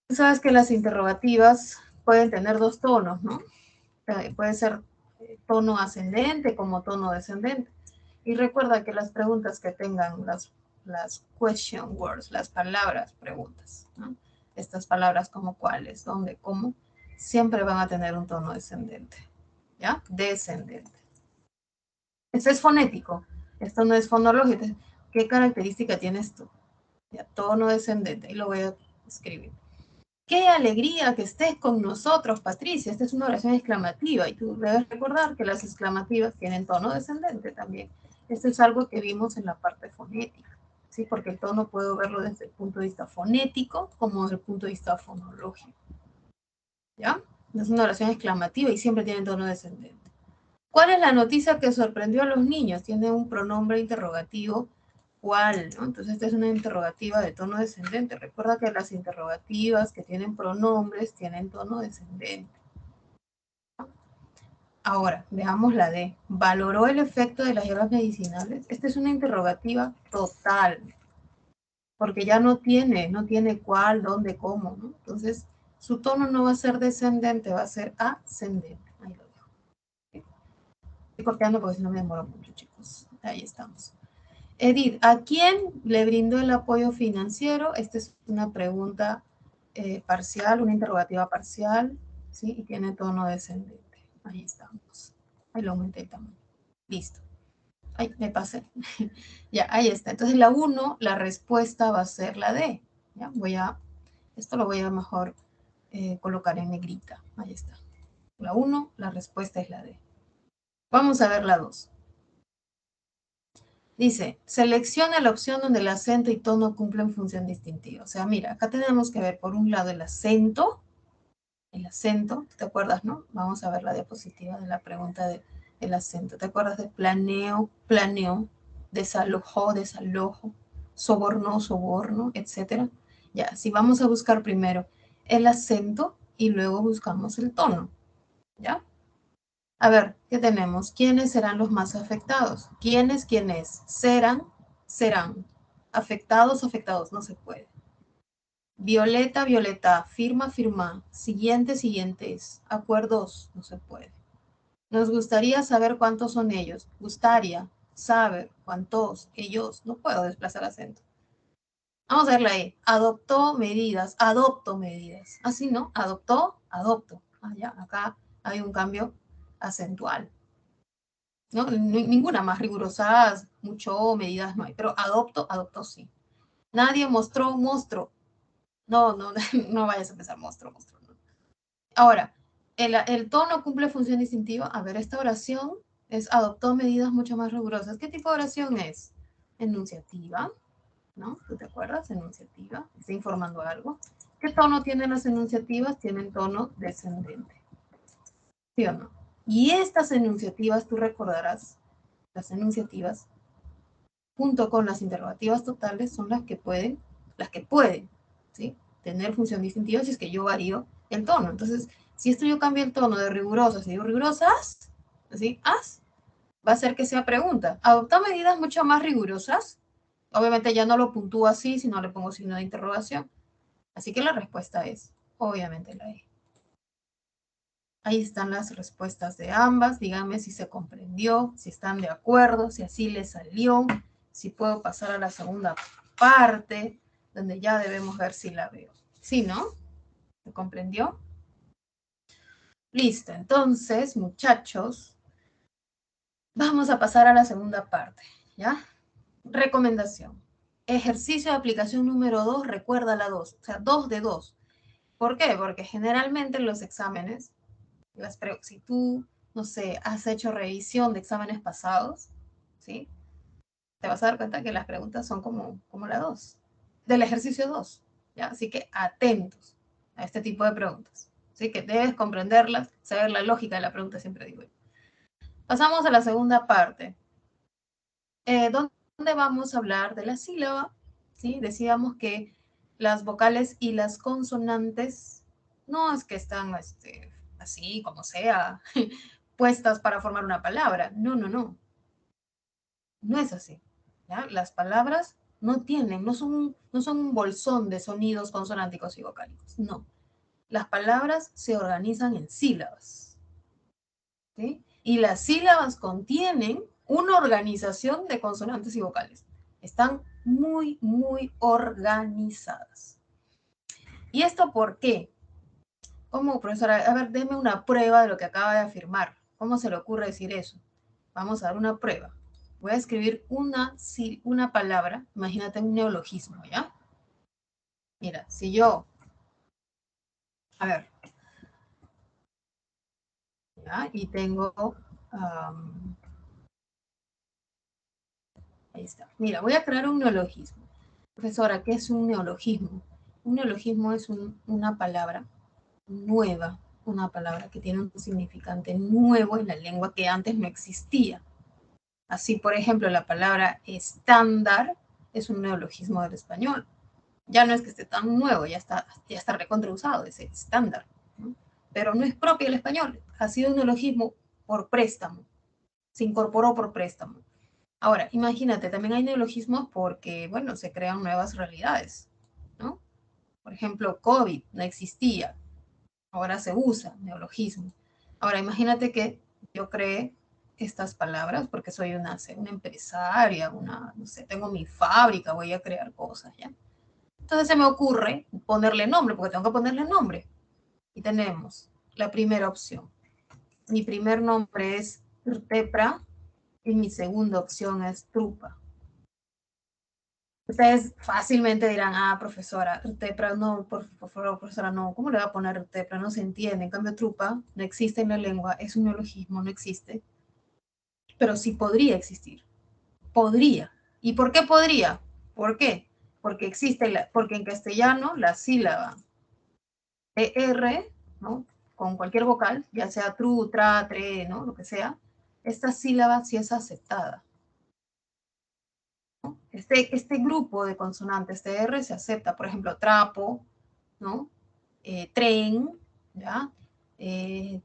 Sabes que las interrogativas pueden tener dos tonos, ¿no? Puede ser tono ascendente como tono descendente. Y recuerda que las preguntas que tengan las question words, las palabras preguntas, ¿no? Estas palabras como cuáles, dónde, cómo, siempre van a tener un tono descendente, ¿ya? Descendente. Esto es fonético, esto no es fonológico. ¿Qué característica tiene esto? Ya, tono descendente, y lo voy a escribir. ¡Qué alegría que estés con nosotros, Patricia! Esta es una oración exclamativa y tú debes recordar que las exclamativas tienen tono descendente también. Esto es algo que vimos en la parte fonética, ¿sí? Porque el tono puedo verlo desde el punto de vista fonético como desde el punto de vista fonológico, ¿ya? Es una oración exclamativa y siempre tiene tono descendente. ¿Cuál es la noticia que sorprendió a los niños? Tiene un pronombre interrogativo. ¿Cuál? ¿No? Entonces, esta es una interrogativa de tono descendente. Recuerda que las interrogativas que tienen pronombres tienen tono descendente. Ahora, veamos la D. ¿Valoró el efecto de las hierbas medicinales? Esta es una interrogativa total, porque ya no tiene cuál, dónde, cómo, ¿no? Entonces, su tono no va a ser descendente, va a ser ascendente. Ahí lo dejo. Estoy cortando porque si no me demoro mucho, chicos. Ahí estamos. Edith, ¿a quién le brindó el apoyo financiero? Esta es una pregunta parcial, una interrogativa parcial, ¿sí? Y tiene tono descendente. Ahí estamos. Ahí lo aumenté el tamaño. Listo. Ay, me pasé. Ya, ahí está. Entonces la 1, la respuesta va a ser la D. ¿Ya? Esto lo voy a mejor colocar en negrita. Ahí está. La 1, la respuesta es la D. Vamos a ver la 2. Dice, selecciona la opción donde el acento y tono cumplen función distintiva. O sea, mira, acá tenemos que ver por un lado el acento, ¿te acuerdas, no? Vamos a ver la diapositiva de la pregunta del acento. ¿Te acuerdas de planeo, planeó, desalojó, desalojo, sobornó, soborno, etcétera? Ya, si vamos a buscar primero el acento y luego buscamos el tono, ¿ya? A ver, ¿qué tenemos? ¿Quiénes serán los más afectados? ¿Quiénes? Serán, serán. Afectados, afectados, no se puede. Violeta, violeta, firma, firma. Siguiente, siguientes. Acuerdos, no se puede. Nos gustaría saber cuántos son ellos. Gustaría, saber, cuántos, ellos. No puedo desplazar acento. Vamos a ver la E. Adoptó medidas, adopto medidas. Así, ¿no? Adoptó, adopto. Ah, ya, acá hay un cambio acentual. ¿No? Ninguna más rigurosa, mucho, medidas no hay, pero adopto, adopto sí. Nadie mostró un monstruo. No, no, no vayas a empezar monstruo, monstruo. No. Ahora, el tono cumple función distintiva. A ver, esta oración es adoptó medidas mucho más rigurosas. ¿Qué tipo de oración es? Enunciativa, ¿no? ¿Tú te acuerdas? Enunciativa. Está informando algo. ¿Qué tono tienen las enunciativas? Tienen tono descendente. ¿Sí o no? Y estas enunciativas, tú recordarás, las enunciativas, junto con las interrogativas totales, son las que pueden, ¿sí? Tener función distintiva si es que yo varío el tono. Entonces, si esto yo cambio el tono de rigurosas y digo rigurosas, ¿sí? Va a ser que sea pregunta. ¿Adopta medidas mucho más rigurosas? Obviamente ya no lo puntúo así, sino le pongo signo de interrogación. Así que la respuesta es, obviamente, la E. Ahí están las respuestas de ambas. Díganme si se comprendió, si están de acuerdo, si así les salió, si puedo pasar a la segunda parte, donde ya debemos ver si la veo. ¿Sí, no? ¿Se comprendió? Listo. Entonces, muchachos, vamos a pasar a la segunda parte, ¿ya? Recomendación. Ejercicio de aplicación número 2, recuerda la 2, o sea, 2 de 2. ¿Por qué? Porque generalmente en los exámenes, si tú, no sé, has hecho revisión de exámenes pasados, ¿sí? Te vas a dar cuenta que las preguntas son como la 2, del ejercicio 2, ¿ya? Así que atentos a este tipo de preguntas. Así que debes comprenderlas, saber la lógica de la pregunta, siempre digo yo. Pasamos a la segunda parte, donde vamos a hablar de la sílaba, ¿sí? Decíamos que las vocales y las consonantes no es que están así como sea, puestas para formar una palabra. No, no, no. No es así. ¿Ya? Las palabras no son un bolsón de sonidos consonánticos y vocálicos. No. Las palabras se organizan en sílabas. ¿Sí? Y las sílabas contienen una organización de consonantes y vocales. Están muy, muy organizadas. ¿Y esto por qué? ¿Cómo, profesora? A ver, deme una prueba de lo que acaba de afirmar. ¿Cómo se le ocurre decir eso? Vamos a dar una prueba. Voy a escribir una palabra, imagínate un neologismo, ¿ya? Mira, si yo, a ver, ¿ya? Y tengo, ahí está. Mira, voy a crear un neologismo. Profesora, ¿qué es un neologismo? Un neologismo es una palabra nueva, una palabra que tiene un significante nuevo en la lengua que antes no existía. Así, por ejemplo, la palabra estándar es un neologismo del español. Ya no es que esté tan nuevo, ya está recontrausado ese estándar, ¿no? Pero no es propio del español, ha sido un neologismo por préstamo, se incorporó por préstamo. Ahora, imagínate, también hay neologismos porque, bueno, se crean nuevas realidades, ¿no? Por ejemplo, COVID no existía, ahora se usa neologismo. Ahora, imagínate que yo creé estas palabras porque soy una empresaria, no sé, tengo mi fábrica, voy a crear cosas, ¿ya? Entonces se me ocurre ponerle nombre, porque tengo que ponerle nombre. Y tenemos la primera opción. Mi primer nombre es Rtepra y mi segunda opción es Trupa. Ustedes fácilmente dirán, profesora, Rtepra, no, por favor, profesora, no, ¿cómo le va a poner Rtepra? No se entiende. En cambio, Trupa no existe en la lengua, es un neologismo, no existe. Pero sí podría existir. podría. ¿Y por qué podría? ¿Por qué? Porque porque en castellano la sílaba ER, ¿no? Con cualquier vocal, ya sea tru, tra, tre, ¿no? Lo que sea, esta sílaba sí es aceptada. ¿No? Este grupo de consonantes TR se acepta, por ejemplo, trapo, ¿no? Tren, ¿ya?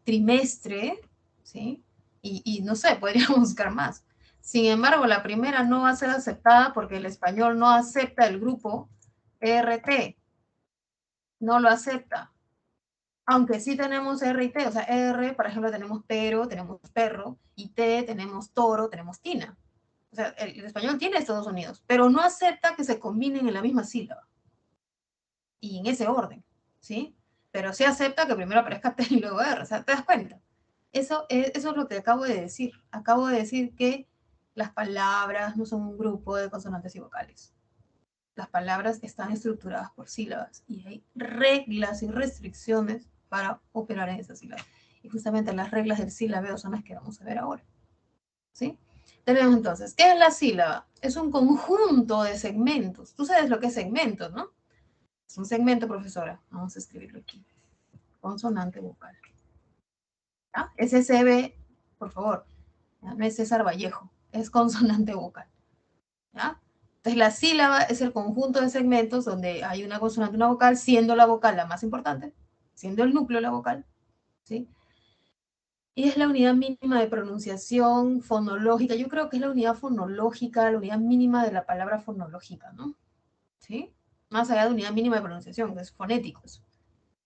Trimestre, ¿sí? Y no sé, podríamos buscar más. Sin embargo, la primera no va a ser aceptada porque el español no acepta el grupo ERT, no lo acepta. Aunque sí tenemos R y T, o sea, R, por ejemplo, tenemos pero, tenemos perro, y T, tenemos toro, tenemos tina. O sea, el español tiene estos dos sonidos, pero no acepta que se combinen en la misma sílaba y en ese orden, ¿sí? Pero sí acepta que primero aparezca T y luego R, o sea, ¿te das cuenta? Eso es lo que acabo de decir. Acabo de decir que las palabras no son un grupo de consonantes y vocales. Las palabras están estructuradas por sílabas y hay reglas y restricciones para operar en esas sílabas. Y justamente las reglas del sílabeo son las que vamos a ver ahora. ¿Sí? Tenemos entonces, ¿qué es la sílaba? Es un conjunto de segmentos. Tú sabes lo que es segmentos, ¿no? Es un segmento, profesora. Vamos a escribirlo aquí. Consonante vocal. ¿Ah? SCB, por favor. No es César Vallejo. Es consonante vocal. ¿Ya? Entonces, la sílaba es el conjunto de segmentos donde hay una consonante y una vocal, siendo la vocal la más importante, siendo el núcleo la vocal, ¿sí? Y es la unidad mínima de pronunciación fonológica. Yo creo que es la unidad fonológica, la unidad mínima de la palabra fonológica, ¿no? ¿Sí? Más allá de unidad mínima de pronunciación, que es fonéticos.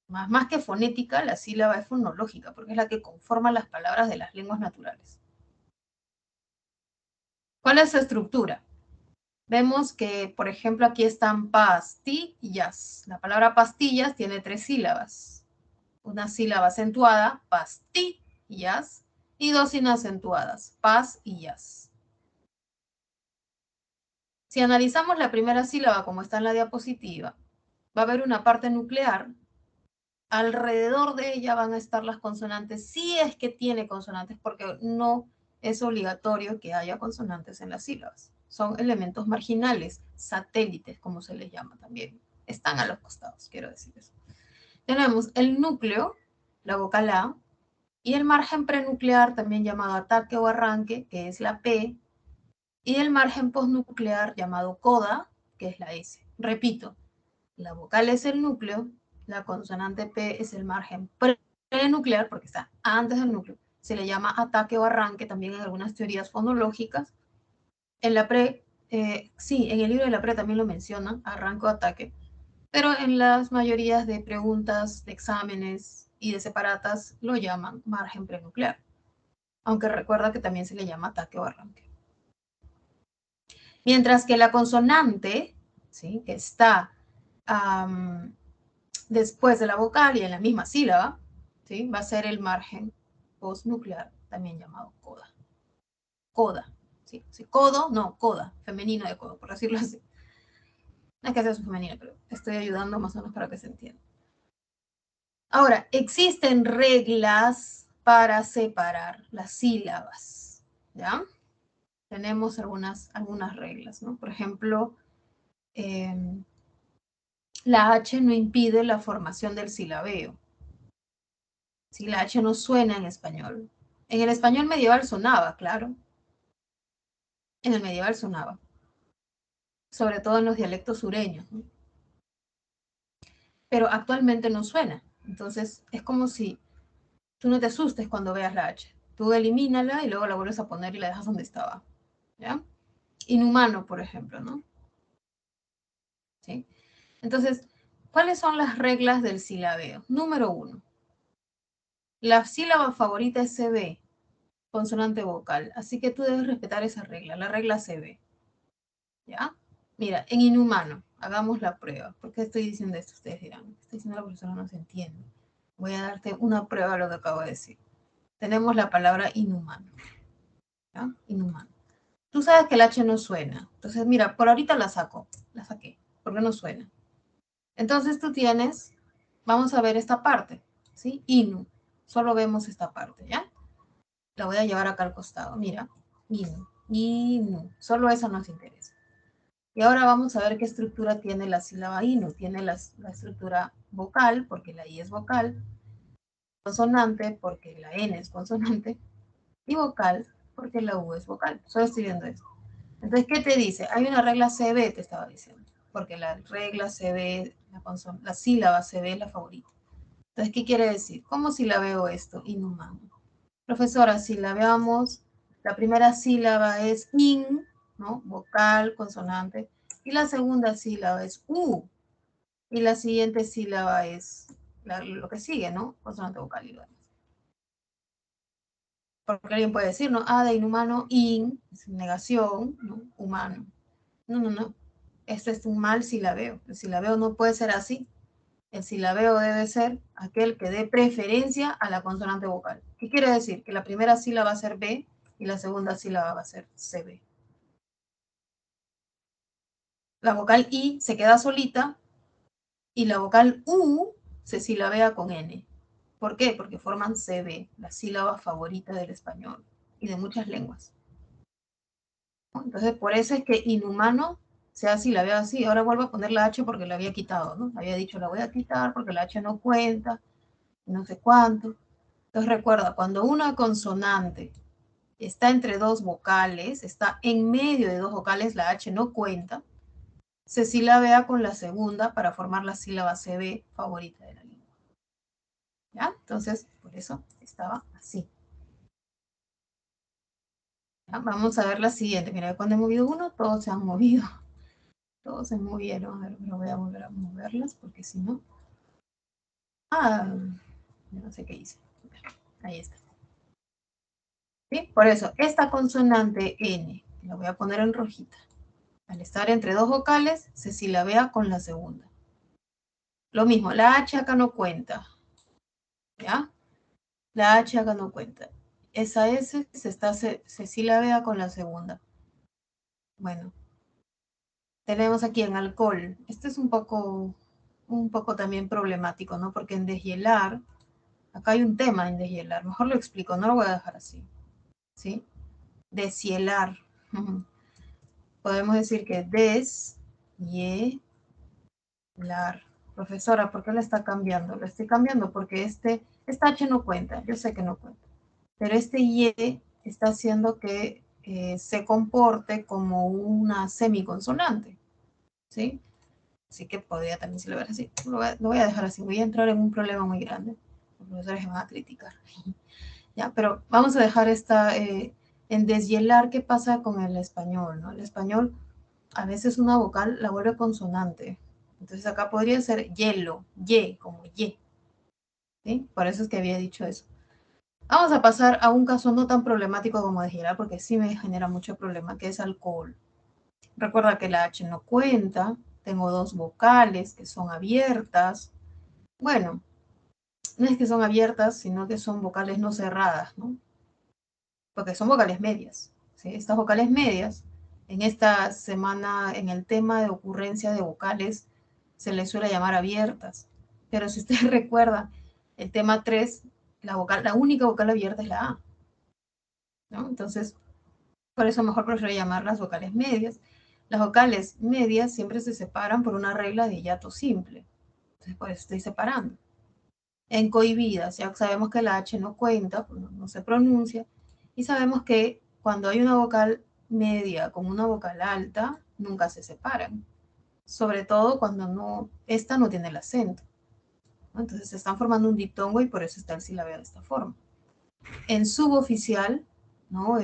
Más que fonética, la sílaba es fonológica, porque es la que conforma las palabras de las lenguas naturales. ¿Cuál es su estructura? Vemos que, por ejemplo, aquí están pastillas. La palabra pastillas tiene 3 sílabas. Una sílaba acentuada, pastillas, y 2 inacentuadas, pasillas. Si analizamos la primera sílaba como está en la diapositiva, va a haber una parte nuclear. Alrededor de ella van a estar las consonantes, si es que tiene consonantes, porque no es obligatorio que haya consonantes en las sílabas. Son elementos marginales, satélites, como se les llama también. Están a los costados, quiero decir eso. Tenemos el núcleo, la vocal A, y el margen prenuclear, también llamado ataque o arranque, que es la P, y el margen postnuclear, llamado coda, que es la S. Repito, la vocal es el núcleo, la consonante P es el margen prenuclear, porque está antes del núcleo. Se le llama ataque o arranque también en algunas teorías fonológicas. En la sí, en el libro de la también lo mencionan, arranque o ataque. Pero en las mayorías de preguntas, de exámenes y de separatas lo llaman margen prenuclear. Aunque recuerda que también se le llama ataque o arranque. Mientras que la consonante, ¿sí?, que está después de la vocal y en la misma sílaba, ¿sí?, va a ser el margen postnuclear, también llamado coda. Coda, ¿sí? ¿Sí? Codo, no, coda, femenino de codo, por decirlo así. No es que sea su femenino, pero estoy ayudando más o menos para que se entienda. Ahora, existen reglas para separar las sílabas, ¿ya? Tenemos algunas reglas, ¿no? Por ejemplo, la H no impide la formación del silabeo. Si la H no suena en español. En el español medieval sonaba, claro. En el medieval sonaba. Sobre todo en los dialectos sureños, ¿no? Pero actualmente no suena. Entonces, es como si tú no te asustes cuando veas la H. Tú elimínala y luego la vuelves a poner y la dejas donde estaba. ¿Ya? Inhumano, por ejemplo, ¿no? ¿Sí? Entonces, ¿cuáles son las reglas del silabeo? Número 1. La sílaba favorita es CB, consonante vocal. Así que tú debes respetar esa regla, la regla CB. ¿Ya? Mira, en inhumano, hagamos la prueba. ¿Por qué estoy diciendo esto? Ustedes dirán, estoy diciendo la persona no se entiende. Voy a darte una prueba de lo que acabo de decir. Tenemos la palabra inhumano. ¿Ya? Inhumano. Tú sabes que el H no suena. Entonces, mira, por ahorita la saqué, porque no suena. Entonces tú tienes, vamos a ver esta parte, ¿sí? Inu. Solo vemos esta parte, ¿ya? La voy a llevar acá al costado, mira. Inu. inu. Solo eso nos interesa. Y ahora vamos a ver qué estructura tiene la sílaba inu. Tiene la estructura vocal, porque la i es vocal, consonante, porque la n es consonante, y vocal, porque la u es vocal. Solo estoy viendo esto. Entonces, ¿qué te dice? Hay una regla CB, te estaba diciendo, porque la regla CB, la sílaba CB es la favorita. Entonces, ¿qué quiere decir? ¿Cómo si la veo esto? Inhumano. Profesora, si la veamos, la primera sílaba es in, ¿no? Vocal, consonante, y la segunda sílaba es u, y la siguiente sílaba es lo que sigue, ¿no? Consonante, vocal y lo demás. Porque alguien puede decir, ¿no? A de inhumano, in, es negación, ¿no? Humano. No, no, no. Este es un mal silabeo. El silabeo no puede ser así. El silabeo debe ser aquel que dé preferencia a la consonante vocal. ¿Qué quiere decir? Que la primera sílaba va a ser B y la segunda sílaba va a ser CB. La vocal I se queda solita y la vocal U se silabea con N. ¿Por qué? Porque forman CB, la sílaba favorita del español y de muchas lenguas. Entonces, por eso es que inhumano se ha silabeado así. Ahora vuelvo a poner la H porque la había quitado, ¿no? Había dicho, la voy a quitar porque la H no cuenta, no sé cuánto. Entonces, recuerda, cuando una consonante está entre dos vocales, está en medio de dos vocales, la H no cuenta, se silabea con la segunda para formar la sílaba CB favorita de la lengua. ¿Ya? Entonces, por eso estaba así. ¿Ya? Vamos a ver la siguiente. Mira, cuando he movido uno, todos se han movido. Todos se movieron. A ver, pero voy a volver a moverlas porque si no... Ah, yo no sé qué hice. Ahí está. ¿Sí? Por eso, esta consonante N, la voy a poner en rojita. Al estar entre dos vocales, se silabea con la segunda. Lo mismo, la H acá no cuenta. ¿Ya? La H acá no cuenta. Esa S se silabea con la segunda. Bueno, tenemos aquí en alcohol. Este es un poco también problemático, ¿no? Porque en deshielar, acá hay un tema en deshielar. Mejor lo explico, no lo voy a dejar así. ¿Sí? Deshielar. Podemos decir que deshielar. Profesora, ¿por qué lo está cambiando? Lo estoy cambiando porque esta H no cuenta, yo sé que no cuenta. Pero este Y está haciendo que se comporte como una semiconsonante, ¿sí? Así que podría también si lo ves así. Lo voy a dejar así, voy a entrar en un problema muy grande. Los profesores me van a criticar. Ya, pero vamos a dejar esta en deshielar. ¿Qué pasa con el español? ¿No? El español, a veces una vocal la vuelve consonante. Entonces acá podría ser hielo, Y, como Y. ¿Sí? Por eso es que había dicho eso. Vamos a pasar a un caso no tan problemático como deshielar, porque sí me genera mucho problema, que es alcohol. Recuerda que la H no cuenta, tengo dos vocales que son abiertas. Bueno, no es que son abiertas, sino que son vocales no cerradas, ¿no? Porque son vocales medias. ¿Sí? Estas vocales medias, en esta semana, en el tema de ocurrencia de vocales, se les suele llamar abiertas. Pero si usted recuerda, el tema 3, la única vocal abierta es la A, ¿no? Entonces, por eso mejor prefiero llamarlas vocales medias. Las vocales medias siempre se separan por una regla de hiato simple. Entonces, por eso estoy separando. En cohibidas, ya sabemos que la H no cuenta, pues no se pronuncia, y sabemos que cuando hay una vocal media con una vocal alta, nunca se separan, sobre todo cuando esta no tiene el acento, ¿no? Entonces se están formando un diptongo y por eso está el silabeo de esta forma. En suboficial, ¿no?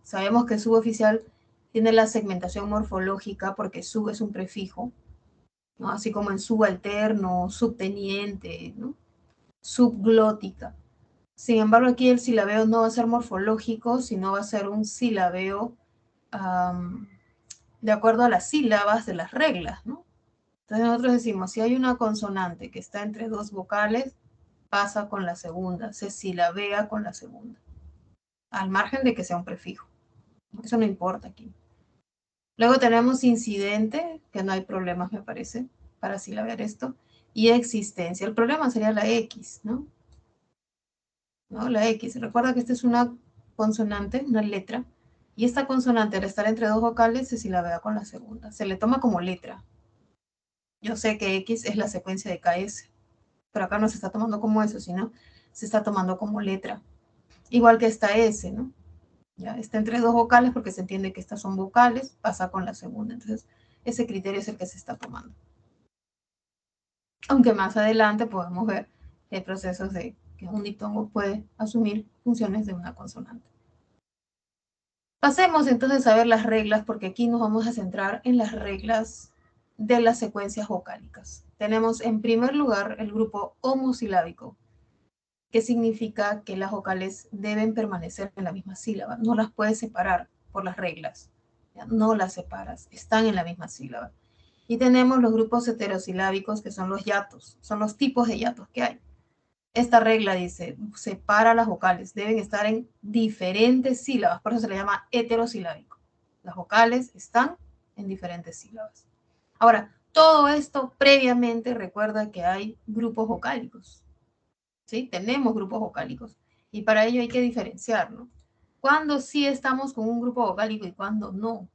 Sabemos que suboficial tiene la segmentación morfológica porque sub es un prefijo, ¿no? Así como en subalterno, subteniente, ¿no? Subglótica. Sin embargo, aquí el silabeo no va a ser morfológico, sino va a ser un silabeo de acuerdo a las sílabas de las reglas, ¿no? Entonces nosotros decimos, si hay una consonante que está entre dos vocales, pasa con la segunda, se silabea con la segunda, al margen de que sea un prefijo. Eso no importa aquí. Luego tenemos incidente, que no hay problemas, me parece, para silabear esto, y existencia. El problema sería la X, ¿no? ¿No? La X. Recuerda que esta es una consonante, una letra, Y esta consonante, al estar entre dos vocales, se silabea con la segunda. Se le toma como letra. Yo sé que X es la secuencia de KS, pero acá no se está tomando como eso, sino se está tomando como letra. Igual que esta S, ¿no? Ya está entre dos vocales porque se entiende que estas son vocales, pasa con la segunda. Entonces, ese criterio es el que se está tomando. Aunque más adelante podemos ver que hay procesos de que un diptongo puede asumir funciones de una consonante. Pasemos entonces a ver las reglas, porque aquí nos vamos a centrar en las reglas de las secuencias vocálicas. Tenemos en primer lugar el grupo homosilábico, que significa que las vocales deben permanecer en la misma sílaba, no las puedes separar por las reglas, ¿ya? No las separas, están en la misma sílaba. Y tenemos los grupos heterosilábicos, que son los hiatos, son los tipos de hiatos que hay. Esta regla dice, separa las vocales, deben estar en diferentes sílabas, por eso se le llama heterosilábico. Las vocales están en diferentes sílabas. Ahora, todo esto previamente recuerda que hay grupos vocálicos, ¿sí? Tenemos grupos vocálicos y para ello hay que diferenciar, ¿no? Cuando sí estamos con un grupo vocálico y cuando no,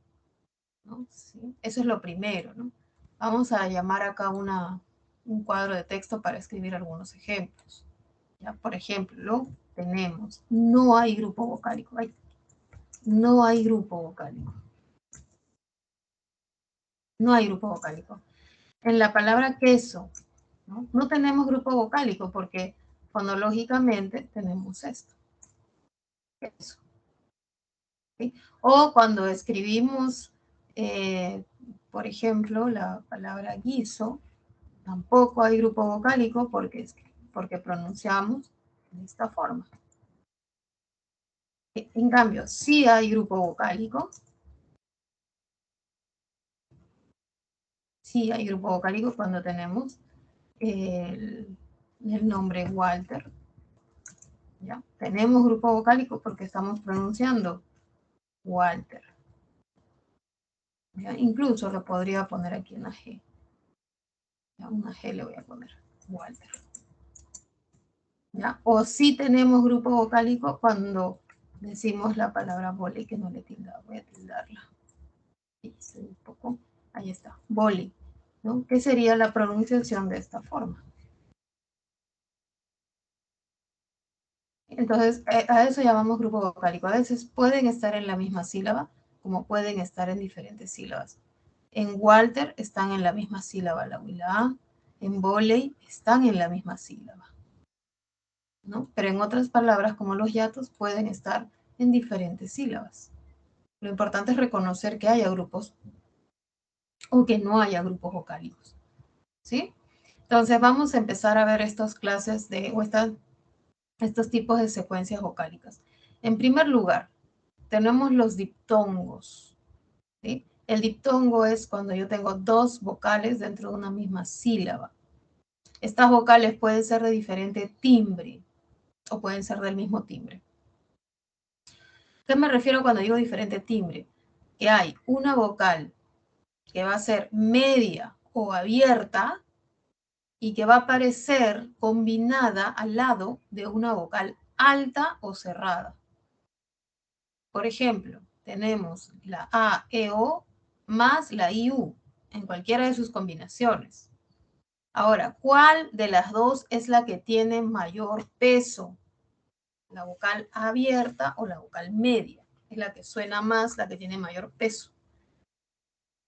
¿no? ¿Sí? Eso es lo primero, ¿no? Vamos a llamar acá un cuadro de texto para escribir algunos ejemplos. ¿Ya? Por ejemplo, tenemos, no hay grupo vocálico, no hay grupo vocálico. No hay grupo vocálico. En la palabra queso, no tenemos grupo vocálico porque fonológicamente tenemos esto. Queso. ¿Sí? O cuando escribimos, por ejemplo, la palabra guiso, tampoco hay grupo vocálico porque pronunciamos de esta forma. En cambio, sí hay grupo vocálico. Sí hay grupo vocálico cuando tenemos el nombre Walter. ¿Ya? Tenemos grupo vocálico porque estamos pronunciando Walter. ¿Ya? Incluso lo podría poner aquí una G. ¿Ya? Una G le voy a poner Walter. ¿Ya? O sí tenemos grupo vocálico cuando decimos la palabra boli, que no le he tildado, voy a tildarla. Un poco. Ahí está, boli, ¿no? ¿Qué sería la pronunciación de esta forma? Entonces, a eso llamamos grupo vocálico. A veces pueden estar en la misma sílaba, como pueden estar en diferentes sílabas. En Walter están en la misma sílaba la U y la A. En voley están en la misma sílaba, ¿no? Pero en otras palabras, como los hiatos, pueden estar en diferentes sílabas. Lo importante es reconocer que haya grupos o que no haya grupos vocálicos, ¿sí? Entonces, vamos a empezar a ver estas clases estos tipos de secuencias vocálicas. En primer lugar, tenemos los diptongos, ¿sí? El diptongo es cuando yo tengo dos vocales dentro de una misma sílaba. Estas vocales pueden ser de diferente timbre o pueden ser del mismo timbre. ¿Qué me refiero cuando digo diferente timbre? Que hay una vocal que va a ser media o abierta y que va a aparecer combinada al lado de una vocal alta o cerrada. Por ejemplo, tenemos la A, E, O más la I, U en cualquiera de sus combinaciones. Ahora, ¿cuál de las dos es la que tiene mayor peso? ¿La vocal abierta o la vocal media? Es la que suena más, la que tiene mayor peso.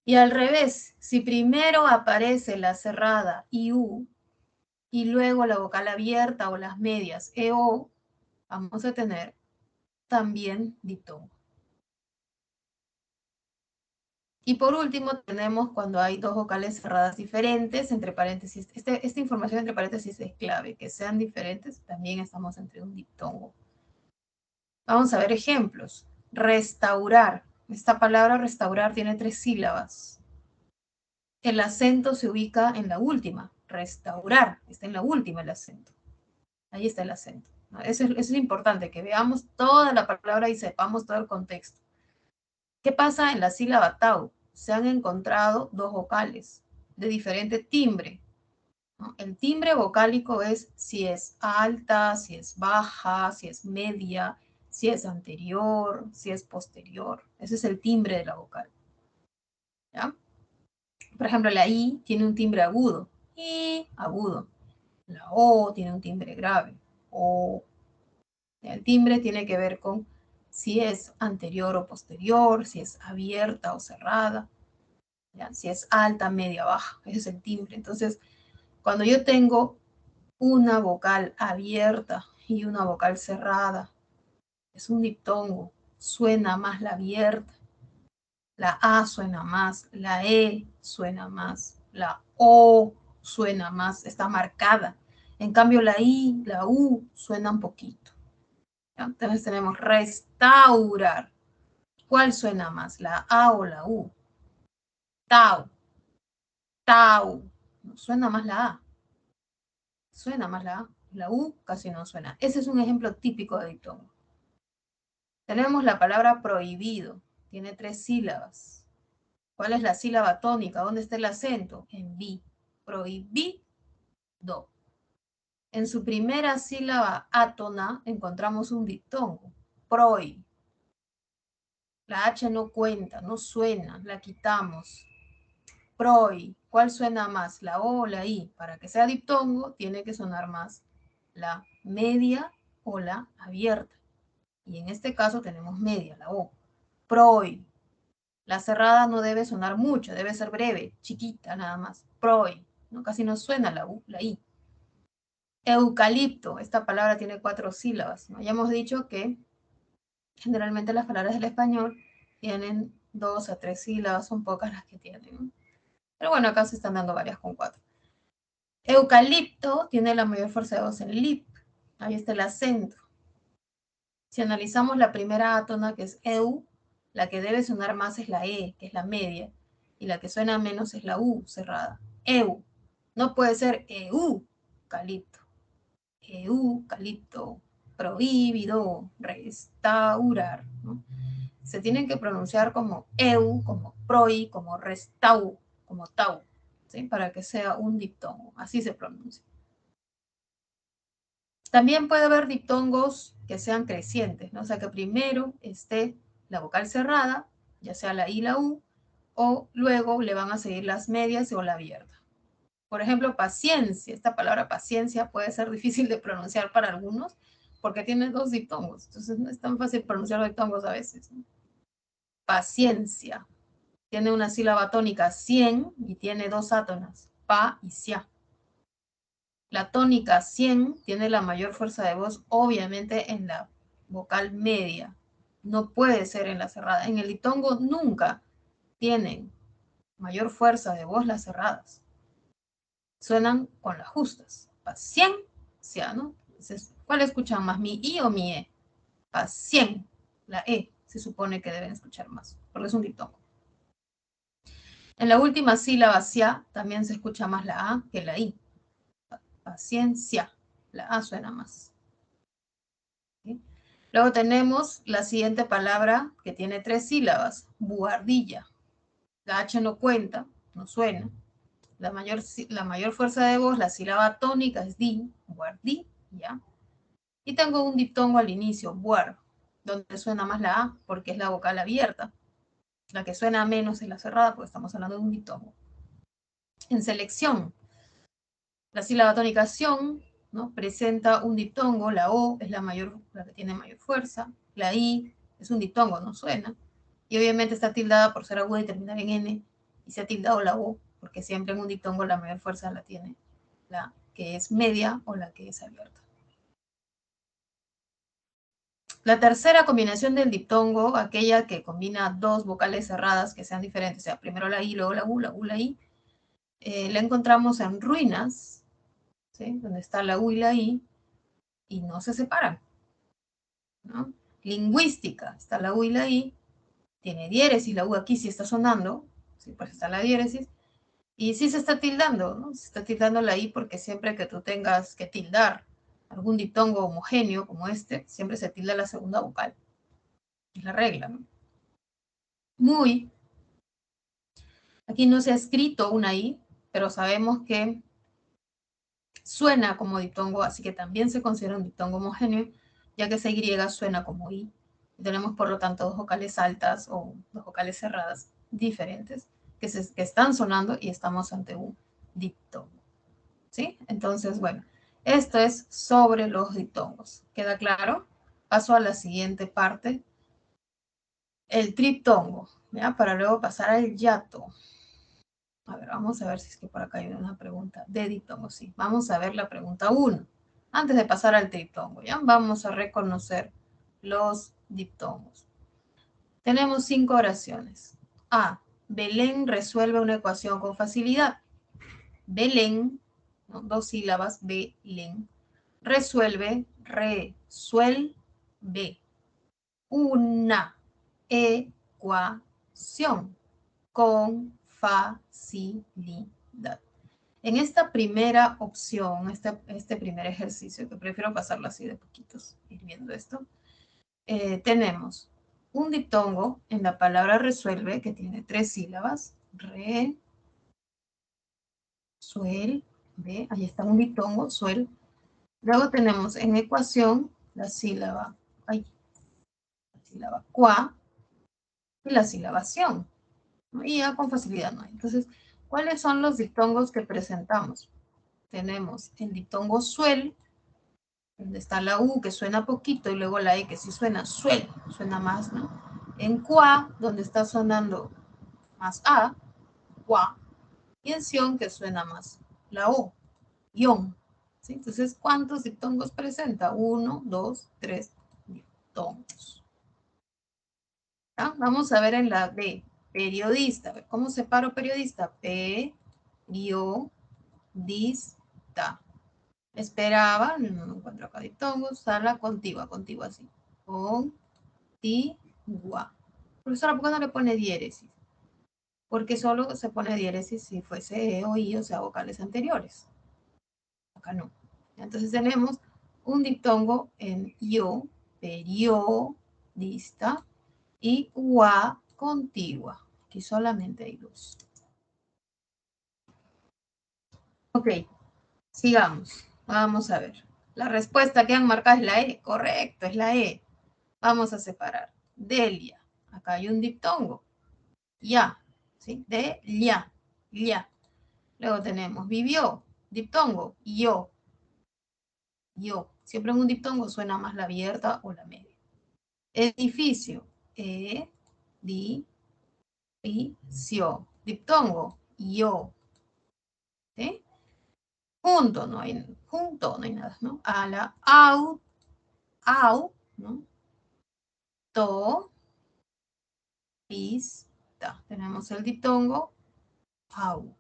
Y al revés, si primero aparece la cerrada IU y luego la vocal abierta o las medias EO, vamos a tener también diptongo. Y por último tenemos cuando hay dos vocales cerradas diferentes, entre paréntesis. Esta información entre paréntesis es clave, que sean diferentes, también estamos entre un diptongo. Vamos a ver ejemplos. Restaurar. Esta palabra restaurar tiene 3 sílabas. El acento se ubica en la última. Restaurar. Está en la última el acento. Ahí está el acento. Eso es lo importante, que veamos toda la palabra y sepamos todo el contexto. ¿Qué pasa en la sílaba tau? Se han encontrado dos vocales de diferente timbre, ¿no? El timbre vocálico es si es alta, si es baja, si es media, si es anterior, si es posterior. Ese es el timbre de la vocal. ¿Ya? Por ejemplo, la I tiene un timbre agudo. I, agudo. La O tiene un timbre grave. O. El timbre tiene que ver con si es anterior o posterior, si es abierta o cerrada, ¿ya? Si es alta, media, baja. Ese es el timbre. Entonces, cuando yo tengo una vocal abierta y una vocal cerrada, es un diptongo. Suena más la abierta. La A suena más, la E suena más, la O suena más, está marcada. En cambio, la I, la U suena un poquito. ¿Ya? Entonces tenemos restaurar. ¿Cuál suena más, la A o la U? Tau, tau. No suena más la A. Suena más la A. La U casi no suena. Ese es un ejemplo típico de diptongo. Tenemos la palabra prohibido. Tiene 3 sílabas. ¿Cuál es la sílaba tónica? ¿Dónde está el acento? En bi. Prohibido. En su primera sílaba átona encontramos un diptongo. Proi. La H no cuenta, no suena, la quitamos. Proi. ¿Cuál suena más, la O o la I? Para que sea diptongo, tiene que sonar más la media o la abierta. Y en este caso tenemos media, la O. Proi. La cerrada no debe sonar mucho, debe ser breve, chiquita nada más. Proi. ¿No? Casi no suena la U, la I. Eucalipto. Esta palabra tiene 4 sílabas, ¿no? Ya hemos dicho que generalmente las palabras del español tienen 2 a 3 sílabas, son pocas las que tienen, ¿no? Pero bueno, acá se están dando varias con 4. Eucalipto tiene la mayor fuerza de voz en lip. Ahí está el acento. Si analizamos la primera átona, que es eu, la que debe sonar más es la E, que es la media, y la que suena menos es la U cerrada. Eu. No puede ser eucalipto. Eucalipto. Prohibido. Restaurar, ¿no? Se tienen que pronunciar como eu, como proi, como restau, como tau, ¿sí? Para que sea un diptongo. Así se pronuncia. También puede haber diptongos que sean crecientes, ¿no? O sea, que primero esté la vocal cerrada, ya sea la I, la U, o luego le van a seguir las medias o la abierta. Por ejemplo, paciencia. Esta palabra paciencia puede ser difícil de pronunciar para algunos porque tiene 2 diptongos. Entonces no es tan fácil pronunciar diptongos a veces, ¿no? Paciencia. Tiene una sílaba tónica 100 y tiene 2 átonas, pa y sia. La tónica 100 tiene la mayor fuerza de voz, obviamente, en la vocal media. No puede ser en la cerrada. En el diptongo nunca tienen mayor fuerza de voz las cerradas. Suenan con las justas. Paciencia, ¿no? Entonces, ¿cuál escuchan más, mi I o mi E? Pacien. La E se supone que deben escuchar más, porque es un diptongo. En la última sílaba sia también se escucha más la A que la I. Paciencia. La A suena más. ¿Sí? Luego tenemos la siguiente palabra que tiene 3 sílabas. Buhardilla. La H no cuenta, no suena. La mayor fuerza de voz, la sílaba tónica es di, buhardí, ¿ya? Y tengo un diptongo al inicio, buar, donde suena más la A porque es la vocal abierta. La que suena menos es la cerrada porque estamos hablando de un diptongo. En selección, la sílaba tónica ción, ¿no? Presenta un diptongo, la O es la que tiene mayor fuerza, la I es un diptongo, no suena, y obviamente está tildada por ser aguda y terminar en N, y se ha tildado la O, porque siempre en un diptongo la mayor fuerza la tiene la que es media o la que es abierta. La tercera combinación del diptongo, aquella que combina 2 vocales cerradas que sean diferentes, o sea, primero la I, luego la U, la I, la encontramos en ruinas, ¿sí? Donde está la U y la I, y no se separan, ¿no? Lingüística, está la U y la I, tiene diéresis, la U aquí sí está sonando, ¿sí? Pues está la diéresis, y sí se está tildando, ¿no? Se está tildando la I porque siempre que tú tengas que tildar algún diptongo homogéneo como este, siempre se tilda la segunda vocal. Es la regla, ¿no? Muy. Aquí no se ha escrito una I, pero sabemos que suena como diptongo, así que también se considera un diptongo homogéneo. ya que esa Y suena como I. Tenemos, por lo tanto, dos vocales altas o dos vocales cerradas diferentes que están sonando y estamos ante un diptongo. ¿Sí? Entonces, bueno, esto es sobre los diptongos. ¿Queda claro? Paso a la siguiente parte. El triptongo, ¿ya? Para luego pasar al hiato. A ver, vamos a ver si es que por acá hay una pregunta de diptongo. Sí, vamos a ver la pregunta 1. Antes de pasar al triptongo, ¿ya? Vamos a reconocer los diptongos. Tenemos 5 oraciones. A. Belén resuelve una ecuación con facilidad. Belén, ¿no? 2 sílabas, Belén. Resuelve, resuelve una ecuación con facilidad. En esta primera opción, este primer ejercicio, que prefiero pasarlo así de poquitos, ir viendo esto, tenemos un diptongo en la palabra resuelve, que tiene 3 sílabas, resuelve, ahí está un diptongo, suel. Luego tenemos en ecuación la sílaba qua y la silabación. Y ya con facilidad no hay. Entonces, ¿cuáles son los diptongos que presentamos? Tenemos el diptongo suel, donde está la U que suena poquito y luego la E que sí suena, suel, suena más, ¿no? En qua, donde está sonando más A, qua, y en sion que suena más la O, ion. ¿Sí? Entonces, ¿cuántos diptongos presenta? 1, 2, 3 diptongos. ¿Ya? Vamos a ver en la B, periodista. A ver, ¿cómo separo periodista? Periodista. Esperaba, no encuentro acá diptongos, sala contigua, contigua así. Contigua. Profesora, ¿por qué no le pone diéresis? Porque solo se pone diéresis si fuese E o I, o sea, vocales anteriores. Acá no. Entonces tenemos un diptongo en yo, periodista, y ua contigua. Aquí solamente hay 2. Ok, sigamos. Vamos a ver. La respuesta que han marcado es la E. Correcto, es la E. Vamos a separar. Delia. Acá hay un diptongo. Ya. ¿Sí? Delia. Ya. Luego tenemos vivió. Diptongo. Yo. Yo. Siempre en un diptongo suena más la abierta o la media. Edificio. Edificio. Diptongo. Yo. ¿Sí? Junto, no hay nada, ¿no? A la ¿no? Pista. Tenemos el diptongo au.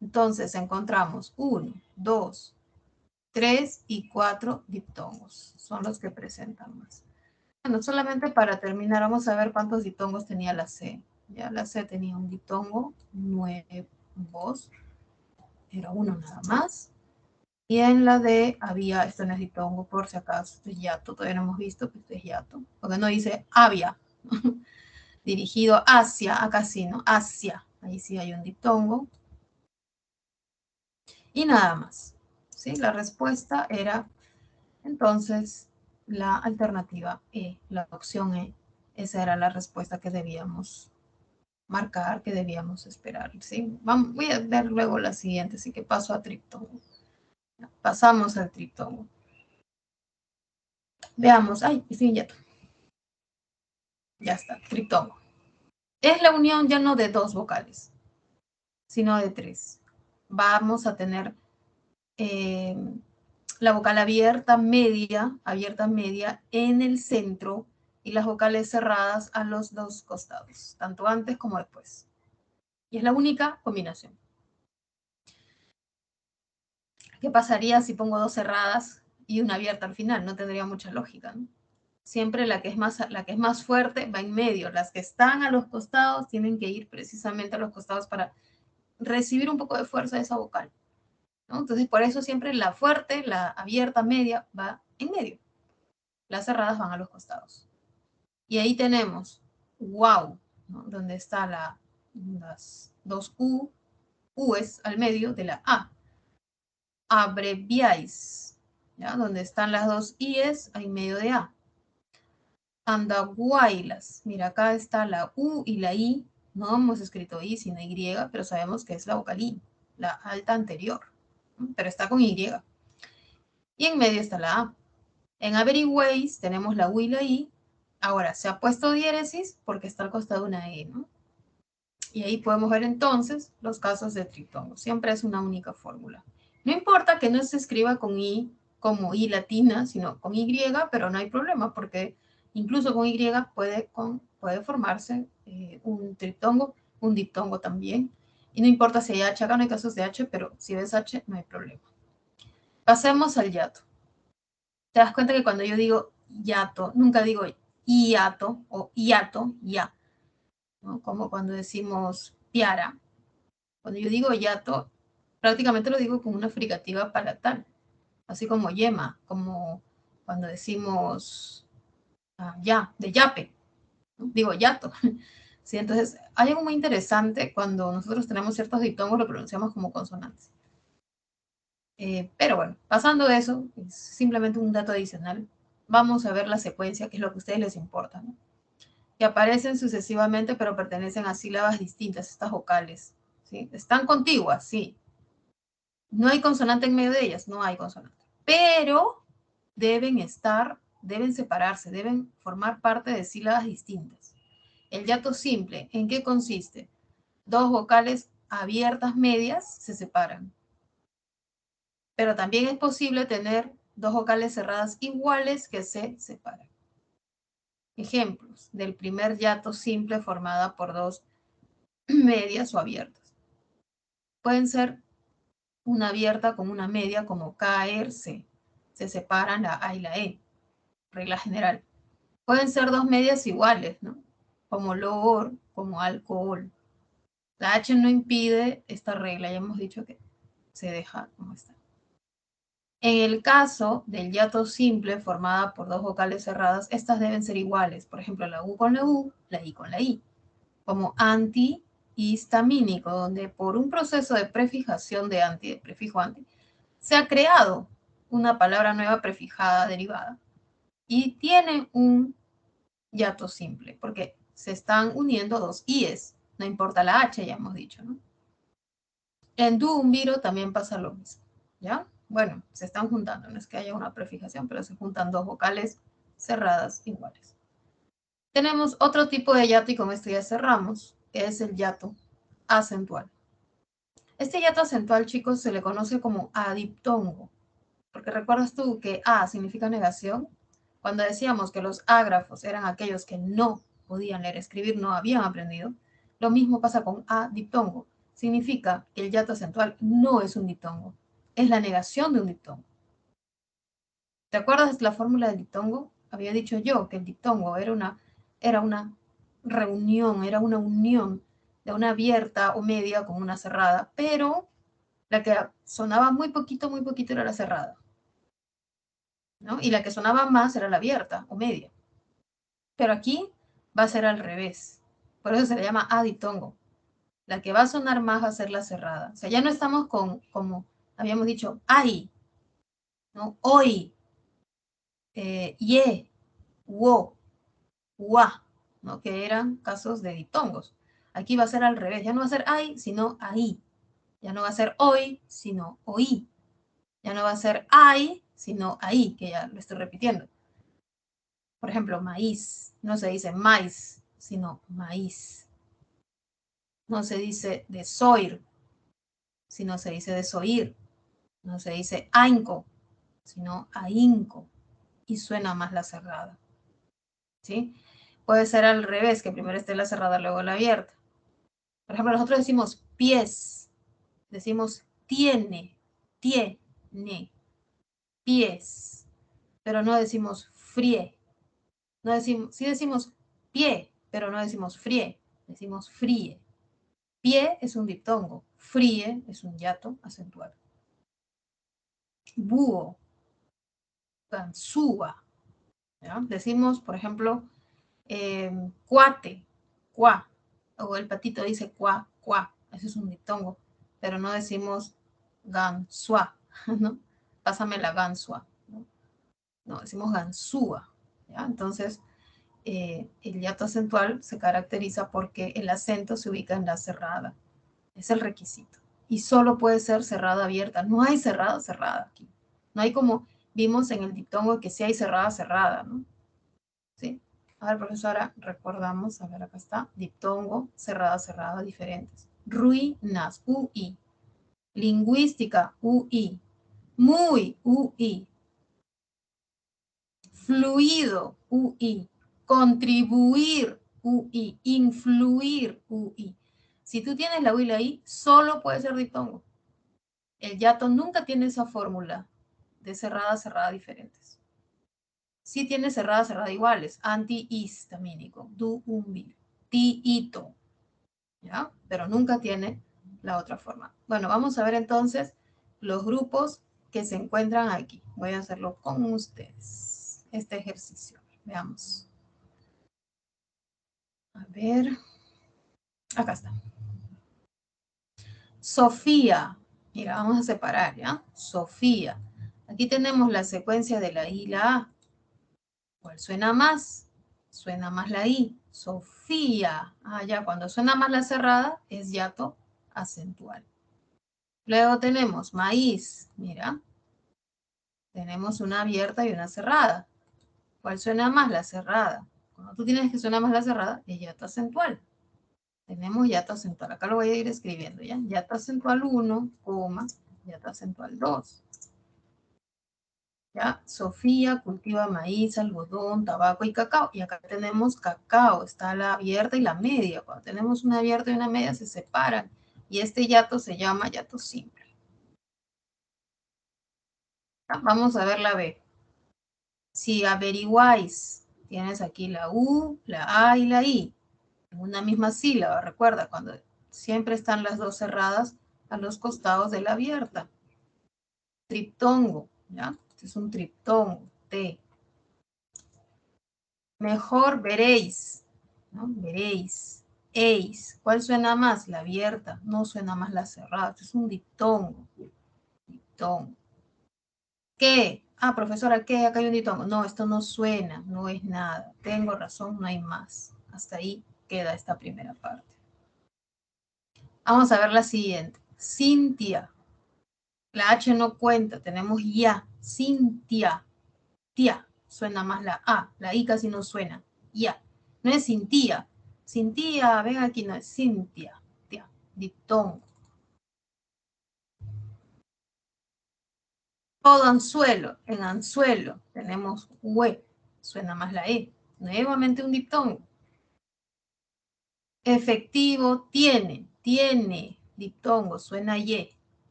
Entonces encontramos 1, 2, 3 y 4 diptongos. Son los que presentan más. Bueno, solamente para terminar, vamos a ver cuántos diptongos tenía la C. Ya la C tenía un diptongo, 9 voz. Era uno nada más. Y en la D había, esto no es diptongo por si acaso, esto es hiato, todavía no hemos visto que esto es hiato, porque no dice había, dirigido hacia, acá sí, ¿no? Hacia, ahí sí hay un diptongo. Y nada más, ¿sí? La respuesta era, entonces, la alternativa E, la opción E. Esa era la respuesta que debíamos marcar, que debíamos esperar, ¿sí? Voy a ver luego la siguiente, así que paso a triptongo. Pasamos al triptongo. Veamos, ay, estoy inquieto. Ya está, triptongo. Es la unión ya no de 2 vocales, sino de 3. Vamos a tener la vocal abierta media en el centro y las vocales cerradas a los 2 costados, tanto antes como después. Y es la única combinación. ¿Qué pasaría si pongo 2 cerradas y una abierta al final? No tendría mucha lógica, ¿no? Siempre la que es más fuerte va en medio. Las que están a los costados tienen que ir precisamente a los costados para recibir un poco de fuerza de esa vocal, ¿no? Entonces, por eso siempre la fuerte, la abierta, media, va en medio. Las cerradas van a los costados. Y ahí tenemos wow, ¿no? Donde está las 2 U's al medio de la A. Abreviáis. ¿ya? Donde están las dos i's, hay medio de a. Andahuaylas. Mira, acá está la u y la i. No hemos escrito i, sino y, pero sabemos que es la vocal i, la alta anterior, pero está con y. Y en medio está la a. En averigüéis tenemos la u y la i. Ahora, se ha puesto diéresis porque está al costado de una e, ¿no? Y ahí podemos ver entonces los casos de triptongo. Siempre es una única fórmula. No importa que no se escriba con i como i latina, sino con y, pero no hay problema porque incluso con y puede formarse un triptongo, un diptongo también. Y no importa si hay h, acá no hay casos de h, pero si ves h no hay problema. Pasemos al hiato. Te das cuenta que cuando yo digo hiato, nunca digo hiato o hiato, ya, ¿no? Como cuando decimos piara. Cuando yo digo hiato, prácticamente lo digo con una fricativa palatal, así como yema, como cuando decimos ya, de yape, ¿no? Digo yato. Sí, entonces, hay algo muy interesante cuando nosotros tenemos ciertos diptongos, lo pronunciamos como consonantes. Pero bueno, pasando de eso, es simplemente un dato adicional. Vamos a ver la secuencia, que es lo que a ustedes les importa, ¿no? Que aparecen sucesivamente, pero pertenecen a sílabas distintas, estas vocales, ¿sí? Están contiguas, sí. No hay consonante en medio de ellas, no hay consonante. Pero deben separarse, deben formar parte de sílabas distintas. El hiato simple, ¿en qué consiste? Dos vocales abiertas medias se separan. Pero también es posible tener dos vocales cerradas iguales que se separan. Ejemplos del primer hiato simple formada por dos medias o abiertas. Pueden ser una abierta con una media como caerse. Se separan la A y la E, regla general. Pueden ser dos medias iguales, ¿no? Como olor, como alcohol. La H no impide esta regla, ya hemos dicho que se deja como está. En el caso del hiato simple formada por dos vocales cerradas, estas deben ser iguales. Por ejemplo, la U con la U, la I con la I. Como antihistamínico, donde por un proceso de prefijación de anti, de prefijo anti, se ha creado una palabra nueva prefijada derivada y tiene un hiato simple, porque se están uniendo dos i's, no importa la h, ya hemos dicho, ¿no? En duumviro también pasa lo mismo, ¿ya? Bueno, se están juntando, no es que haya una prefijación, pero se juntan dos vocales cerradas iguales. Tenemos otro tipo de hiato y con esto ya cerramos, que es el hiato acentual. Este hiato acentual, chicos, se le conoce como adiptongo, porque recuerdas tú que A significa negación. Cuando decíamos que los ágrafos eran aquellos que no podían leer, escribir, no habían aprendido, lo mismo pasa con A diptongo. Significa que el hiato acentual no es un diptongo, es la negación de un diptongo. ¿Te acuerdas la fórmula del diptongo? Había dicho yo que el diptongo era una reunión, era una unión de una abierta o media con una cerrada, pero la que sonaba muy poquito era la cerrada, ¿no? Y la que sonaba más era la abierta o media. Pero aquí va a ser al revés. Por eso se le llama adiptongo. La que va a sonar más va a ser la cerrada. O sea, ya no estamos con, como habíamos dicho, ay, ¿no? Hoy, ye, wo, wa, ¿no? Que eran casos de diptongos. Aquí va a ser al revés. Ya no va a ser ay, sino ahí. Ya no va a ser hoy, sino oí. Ya no va a ser ay, sino ahí, que ya lo estoy repitiendo. Por ejemplo, maíz. No se dice maíz, sino maíz. No se dice desoír, sino se dice desoír. No se dice ainco, sino ahínco. Y suena más la cerrada. ¿Sí? Puede ser al revés, que primero esté la cerrada, luego la abierta. Por ejemplo, nosotros decimos pies. Decimos tiene, pies. Pero no decimos frie. No decimos, sí decimos pie, pero no decimos frie. Decimos fríe. Pie es un diptongo, fríe es un hiato acentuado. Búho, ganzúa. ¿Ya? Decimos, por ejemplo, cuate, cuá, o el patito dice cuá, cuá, eso es un diptongo, pero no decimos ganzúa, ¿no? Pásame la ganzúa, No, decimos ganzúa, ¿ya? Entonces, el hiato acentual se caracteriza porque el acento se ubica en la cerrada. Es el requisito. Y solo puede ser cerrada abierta. No hay cerrada aquí. No hay como vimos en el diptongo que sí hay cerrada, ¿no? ¿Sí? A ver, profesora, recordamos, a ver, acá está, diptongo, cerrada, diferentes. Ruinas, UI. Lingüística, UI. Muy, UI. Fluido, UI. Contribuir, UI. Influir, UI. Si tú tienes la U y la I, solo puede ser diptongo. El hiato nunca tiene esa fórmula de cerrada diferentes. Sí tiene cerrada iguales, antihistamínico, du, umbil, ti, ito, ¿ya? Pero nunca tiene la otra forma. Bueno, vamos a ver entonces los grupos que se encuentran aquí. Voy a hacerlo con ustedes, este ejercicio. Veamos. A ver, acá está. Sofía, mira, vamos a separar, ¿ya? Sofía. Aquí tenemos la secuencia de la I y la A. ¿Cuál suena más? Suena más la I. Sofía. Ah, ya, cuando suena más la cerrada, es hiato acentual. Luego tenemos maíz. Mira, tenemos una abierta y una cerrada. ¿Cuál suena más? La cerrada. Cuando tú tienes que suena más la cerrada, es hiato acentual. Tenemos hiato acentual. Acá lo voy a ir escribiendo, ¿ya? Hiato acentual 1, hiato acentual 2. ¿Ya? Sofía cultiva maíz, algodón, tabaco y cacao. Y acá tenemos cacao, está la abierta y la media. Cuando tenemos una abierta y una media se separan. Y este hiato se llama hiato simple. ¿Ya? Vamos a ver la B. Si averiguáis, tienes aquí la U, la A y la I. En una misma sílaba, recuerda, cuando siempre están las dos cerradas a los costados de la abierta. Triptongo, ¿ya? Este es un triptongo, T. Mejor veréis, ¿no? Veréis, eis. ¿Cuál suena más? La abierta, no suena más la cerrada. Esto es un diptongo. Diptongo. ¿Qué? Ah, profesora, ¿qué? Acá hay un diptongo. No, esto no suena, no es nada. Tengo razón, no hay más. Hasta ahí queda esta primera parte. Vamos a ver la siguiente. Cintia. La H no cuenta, tenemos ya. Cintia. Tía. Suena más la A. La I casi no suena. Ya. No es Cintia. Cintia, ven aquí, no es Cintia. Tía. Diptongo. Todo anzuelo. En anzuelo tenemos hue. Suena más la E. Nuevamente un diptongo. Efectivo, tiene. Tiene. Diptongo. Suena Y.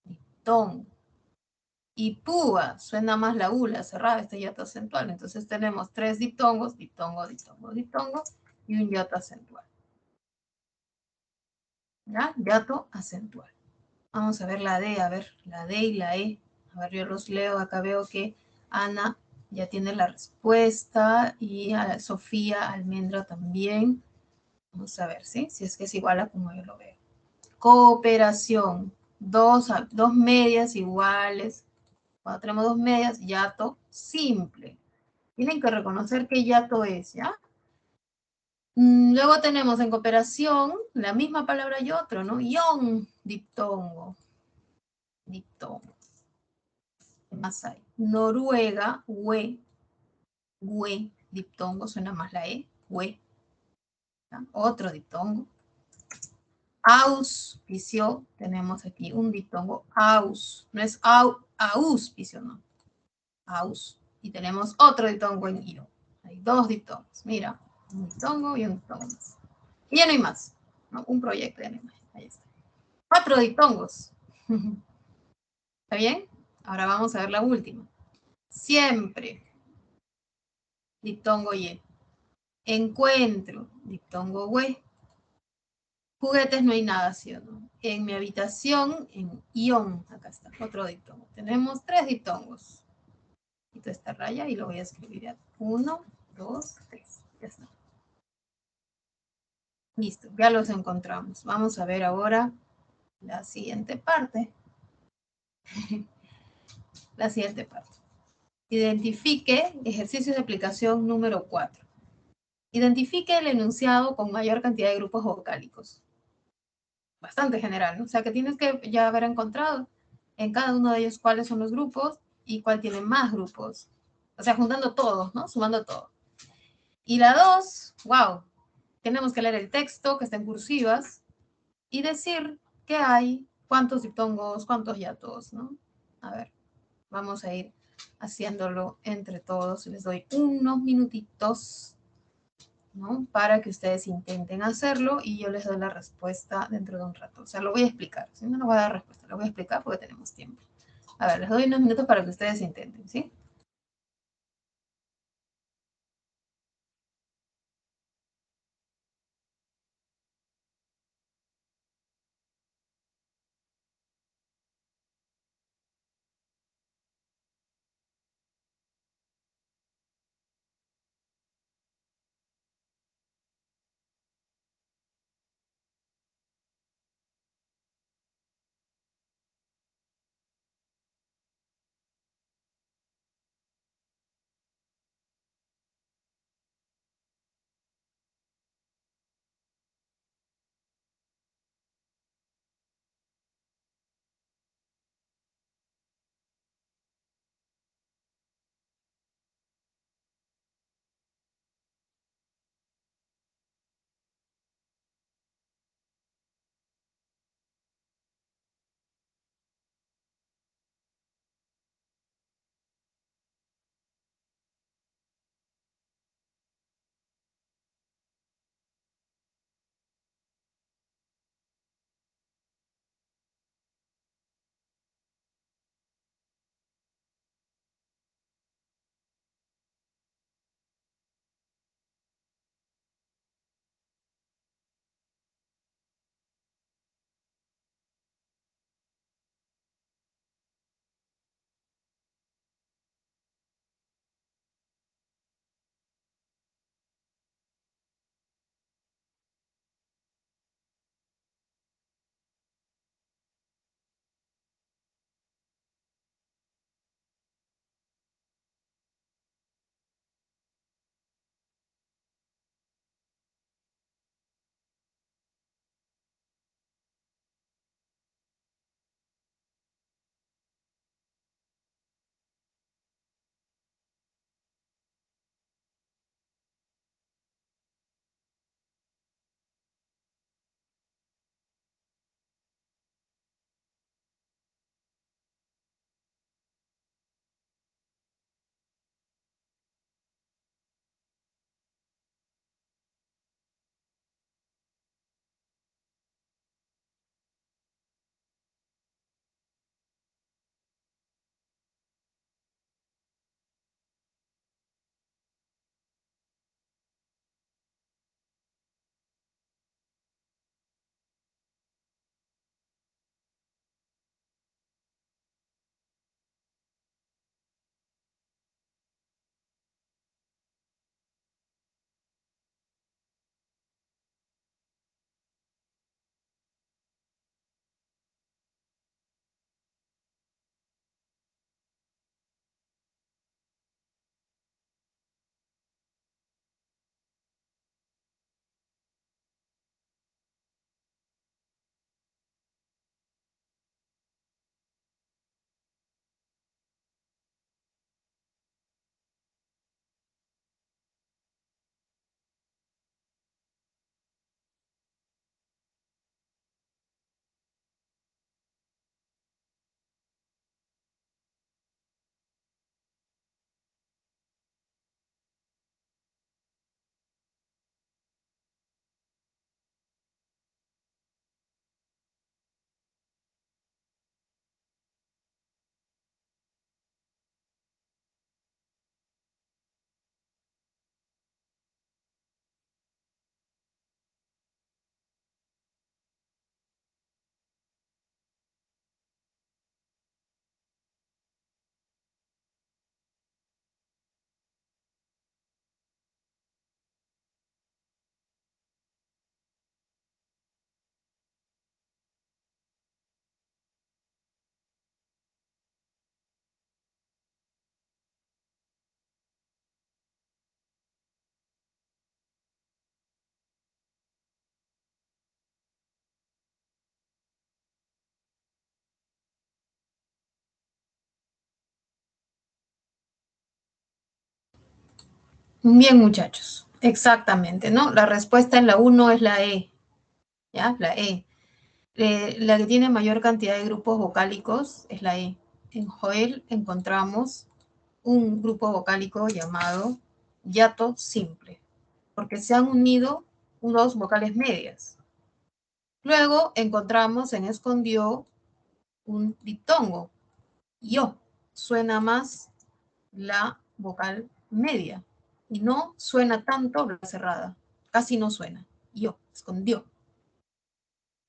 Diptongo. Y púa, suena más la U, la cerrada, este hiato acentual. Entonces tenemos 3 diptongos, diptongo, diptongo, diptongo, y un hiato acentual. ¿Ya? Hiato acentual. Vamos a ver la D, a ver, la D y la E. A ver, yo los leo, acá veo que Ana ya tiene la respuesta y a Sofía Almendra también. Vamos a ver, ¿sí? Si es que es igual a como yo lo veo. Cooperación, dos medias iguales. Cuando tenemos 2 medias, hiato simple. Tienen que reconocer qué hiato es, ¿ya? Luego tenemos en cooperación la misma palabra y otro, ¿no? Ion, diptongo. Diptongo. ¿Qué más hay? Noruega, hue, diptongo, suena más la E, hue. ¿Ya? Otro diptongo. Auspicio, tenemos aquí un diptongo, aus. No es auspicio, no. Aus. Y tenemos otro diptongo en io. Hay 2 diptongos. Mira, un diptongo y un diptongo más. Y ya no hay más. ¿No? Un proyecto de anime. Ahí está. 4 diptongos. ¿Está bien? Ahora vamos a ver la última. Siempre. Diptongo y. Encuentro. Diptongo we. Juguetes no hay nada, ¿sí o no? En mi habitación, en ion. Acá está, otro diptongo. Tenemos 3 diptongos. Quito esta raya y lo voy a escribir. 1, 2, 3. Ya está. Listo, ya los encontramos. Vamos a ver ahora la siguiente parte. La siguiente parte. Identifique ejercicios de aplicación número 4. Identifique el enunciado con mayor cantidad de grupos vocálicos. Bastante general, ¿no? O sea que tienes que ya haber encontrado en cada uno de ellos cuáles son los grupos y cuál tiene más grupos. O sea, juntando todos, ¿no? Sumando todo. Y la 2, wow, tenemos que leer el texto que está en cursivas y decir qué hay, cuántos diptongos, cuántos hiatos, ¿no? A ver, vamos a ir haciéndolo entre todos. Les doy unos minutitos, ¿no? Para que ustedes intenten hacerlo y yo les doy la respuesta dentro de un rato. O sea, lo voy a explicar. Si no, no voy a dar respuesta, lo voy a explicar porque tenemos tiempo. A ver, les doy unos minutos para que ustedes intenten, ¿sí? Bien, muchachos. Exactamente, ¿no? La respuesta en la 1 es la E. ¿Ya? La E. La que tiene mayor cantidad de grupos vocálicos es la E. En Joel encontramos un grupo vocálico llamado hiato simple, porque se han unido dos vocales medias. Luego encontramos en escondió un diptongo, yo. Suena más la vocal media y no suena tanto la cerrada, casi no suena. Yo, escondió.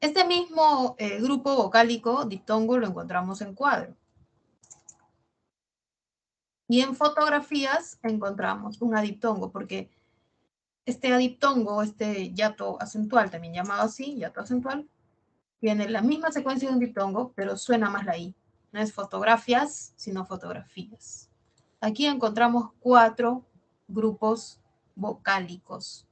Este mismo grupo vocálico, diptongo, lo encontramos en cuadro. Y en fotografías encontramos un adiptongo, porque este adiptongo, este hiato acentual, también llamado así, hiato acentual, tiene la misma secuencia de un diptongo, pero suena más la I. No es fotografías, sino fotografías. Aquí encontramos 4 grupos vocálicos.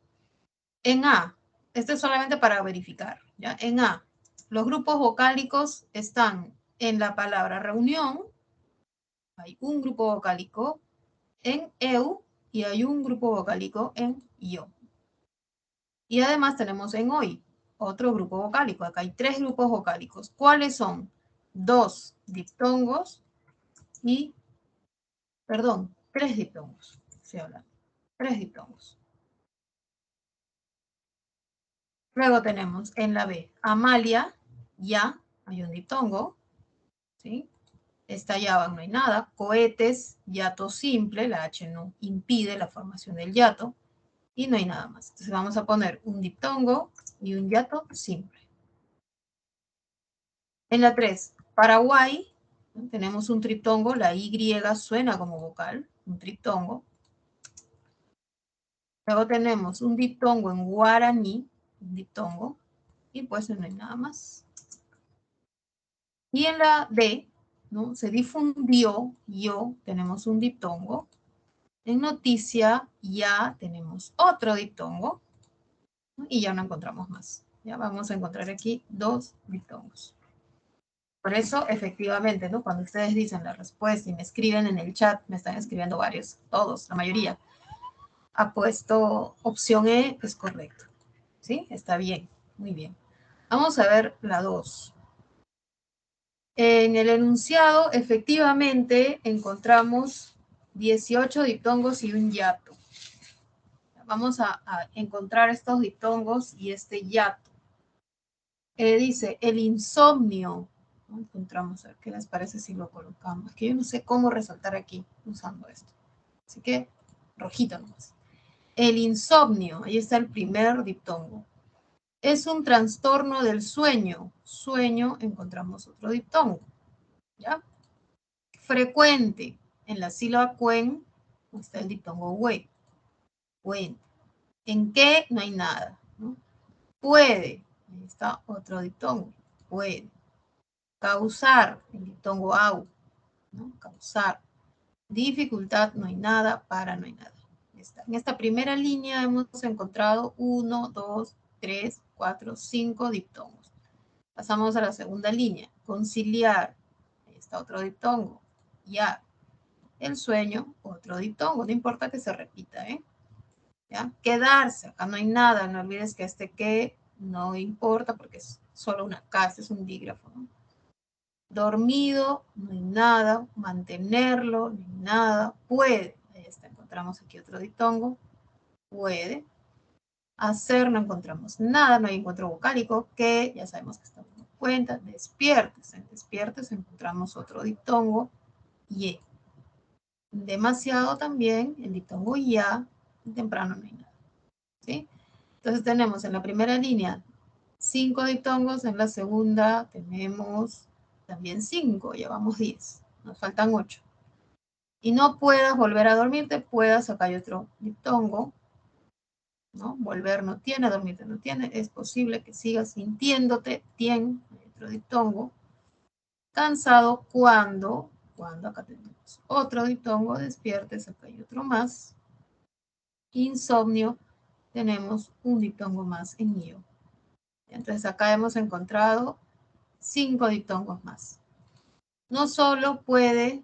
En A, esto es solamente para verificar, ¿ya? En A, los grupos vocálicos están en la palabra reunión, hay un grupo vocálico, en EU y hay un grupo vocálico en yo. Y además tenemos en hoy otro grupo vocálico. Acá hay 3 grupos vocálicos. ¿Cuáles son? 2 diptongos y, perdón, 3 diptongos. Se habla. 3 diptongos. Luego tenemos en la B, Amalia, ya, hay un diptongo, ¿sí? Estallaban, no hay nada. Cohetes, hiato simple, la H no impide la formación del hiato. Y no hay nada más. Entonces vamos a poner un diptongo y un hiato simple. En la 3, Paraguay, ¿no? Tenemos un triptongo, la Y suena como vocal, un triptongo. Luego tenemos un diptongo en guaraní, un diptongo, y pues no hay nada más. Y en la D, ¿no? Se difundió, yo, tenemos un diptongo. En noticia, ya tenemos otro diptongo, ¿no? Y ya no encontramos más. Ya vamos a encontrar aquí 2 diptongos. Por eso, efectivamente, ¿no? Cuando ustedes dicen la respuesta y me escriben en el chat, me están escribiendo varios, todos, la mayoría, ha puesto opción E, es correcto. ¿Sí? Está bien, muy bien. Vamos a ver la 2. En el enunciado, efectivamente, encontramos 18 diptongos y un hiato. Vamos a encontrar estos diptongos y este hiato. Dice, el insomnio. ¿No? Encontramos, a ver qué les parece si lo colocamos. Es que yo no sé cómo resaltar aquí usando esto. Así que, rojito nomás. El insomnio, ahí está el primer diptongo. Es un trastorno del sueño. Sueño, encontramos otro diptongo. ¿Ya? Frecuente. En la sílaba cuen está el diptongo hue. Cuen. ¿En qué? No hay nada. ¿No? Puede. Ahí está otro diptongo. Puede. Causar. El diptongo au. ¿No? Causar. Dificultad, no hay nada. Para, no hay nada. Está. En esta primera línea hemos encontrado 1, 2, 3, 4, 5 diptongos. Pasamos a la segunda línea. Conciliar. Ahí está otro diptongo. Ya. El sueño, otro diptongo. No importa que se repita, ¿eh? ¿Ya? Quedarse. Acá no hay nada. No olvides que este que no importa porque es solo una K. Este es un dígrafo, ¿no? Dormido, no hay nada. Mantenerlo, no hay nada. Puede. Ahí está. Encontramos aquí otro diptongo. Puede. Hacer, no encontramos nada. No hay encuentro vocálico. Que ya sabemos que estamos en cuenta. Despiertes. En despiertes encontramos otro diptongo. Y demasiado también, el diptongo ya, temprano no hay nada. ¿Sí? Entonces tenemos en la primera línea 5 diptongos, en la segunda tenemos también 5, llevamos 10, nos faltan 8. Y no puedas volver a dormirte, puedas, acá hay otro diptongo, ¿no? Volver no tiene, dormirte no tiene, es posible que sigas sintiéndote, hay otro diptongo. Cansado cuando acá tenemos otro diptongo, despiertes, acá hay otro más. Insomnio, tenemos un diptongo más en yo. Entonces acá hemos encontrado 5 diptongos más. No solo puede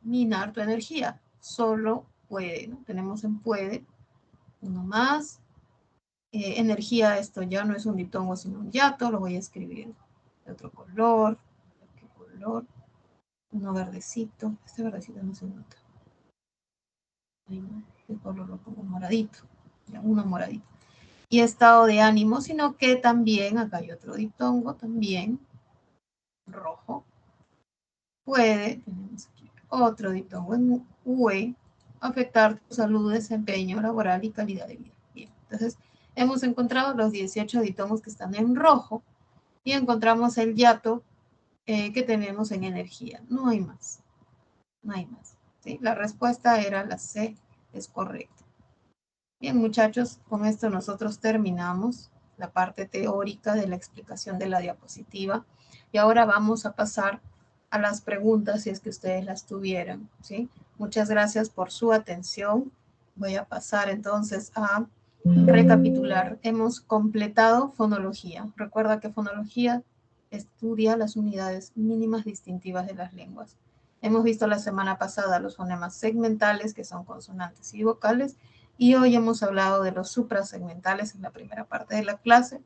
minar tu energía, solo puede, ¿no? Tenemos en puede, uno más. Energía, esto ya no es un diptongo, sino un hiato, lo voy a escribir de otro color. ¿Qué color? Uno verdecito. Este verdecito no se nota. Ahí no, el color lo pongo moradito. Ya, uno moradito. Y estado de ánimo, sino que también, acá hay otro diptongo, también rojo. Puede, tenemos aquí otro diptongo en UE, afectar tu salud, desempeño laboral y calidad de vida. Bien, entonces hemos encontrado los 18 diptongos que están en rojo y encontramos el hiato que tenemos en energía. No hay más. No hay más. ¿Sí? La respuesta era la C, es correcta. Bien, muchachos, con esto nosotros terminamos la parte teórica de la explicación de la diapositiva y ahora vamos a pasar a las preguntas si es que ustedes las tuvieran, ¿sí? Muchas gracias por su atención. Voy a pasar entonces a recapitular. Hemos completado fonología. Recuerda que fonología estudia las unidades mínimas distintivas de las lenguas. Hemos visto la semana pasada los fonemas segmentales, que son consonantes y vocales, y hoy hemos hablado de los suprasegmentales en la primera parte de la clase.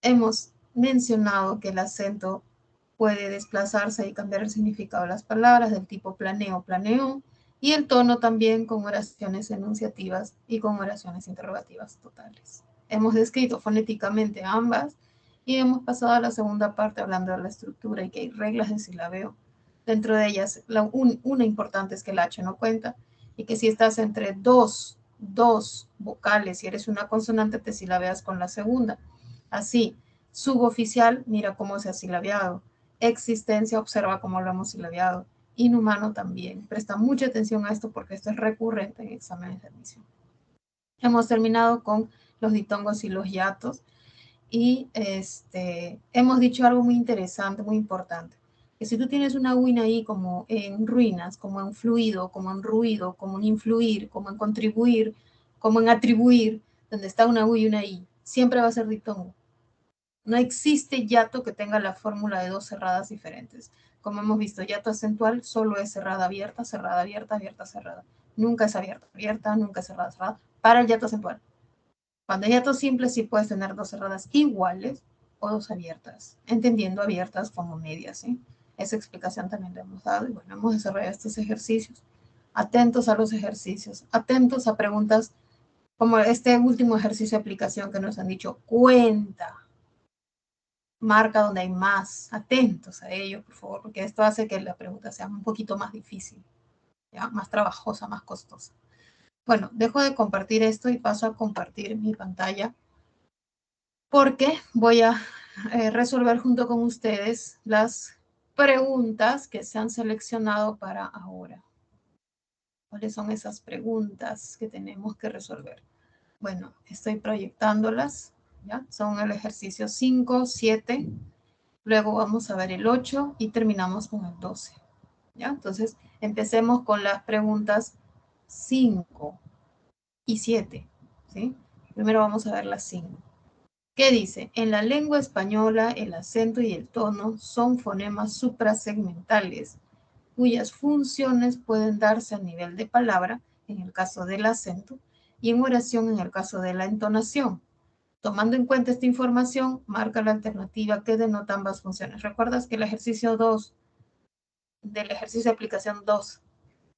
Hemos mencionado que el acento puede desplazarse y cambiar el significado de las palabras del tipo planeo, planeó, y el tono también con oraciones enunciativas y con oraciones interrogativas totales. Hemos descrito fonéticamente ambas y hemos pasado a la segunda parte hablando de la estructura y que hay reglas de silabeo. Dentro de ellas, una importante es que el H no cuenta y que si estás entre dos vocales, si eres una consonante, te silabeas con la segunda. Así, suboficial, mira cómo se ha silabeado. Existencia, observa cómo lo hemos silabeado. Inhumano también. Presta mucha atención a esto porque esto es recurrente en exámenes de admisión. Hemos terminado con los diptongos y los hiatos. Y hemos dicho algo muy interesante, muy importante. Que si tú tienes una win ahí como en ruinas, como en fluido, como en ruido, como en influir, como en contribuir, como en atribuir, donde está una U y una I, siempre va a ser diptongo. No existe hiato que tenga la fórmula de dos cerradas diferentes. Como hemos visto, hiato acentual solo es cerrada, abierta, cerrada, abierta, abierta, cerrada. Nunca es abierta, abierta, nunca es cerrada, cerrada. Para el hiato acentual. Cuando hay hiato simple sí puedes tener dos cerradas iguales o dos abiertas, entendiendo abiertas como medias, ¿sí? Esa explicación también la hemos dado y bueno, hemos desarrollado estos ejercicios. Atentos a los ejercicios, atentos a preguntas como este último ejercicio de aplicación que nos han dicho, cuenta, marca donde hay más, atentos a ello, por favor, porque esto hace que la pregunta sea un poquito más difícil, ¿ya? Más trabajosa, más costosa. Bueno, dejo de compartir esto y paso a compartir mi pantalla porque voy a resolver junto con ustedes las preguntas que se han seleccionado para ahora. ¿Cuáles son esas preguntas que tenemos que resolver? Bueno, estoy proyectándolas, ¿ya? Son el ejercicio 5, 7, luego vamos a ver el 8 y terminamos con el 12, ¿ya? Entonces, empecemos con las preguntas 5 y 7, ¿sí? Primero vamos a ver las 5. ¿Qué dice? En la lengua española, el acento y el tono son fonemas suprasegmentales, cuyas funciones pueden darse a nivel de palabra, en el caso del acento, y en oración, en el caso de la entonación. Tomando en cuenta esta información, marca la alternativa que denota ambas funciones. ¿Recuerdas que el ejercicio 2, del ejercicio de aplicación 2,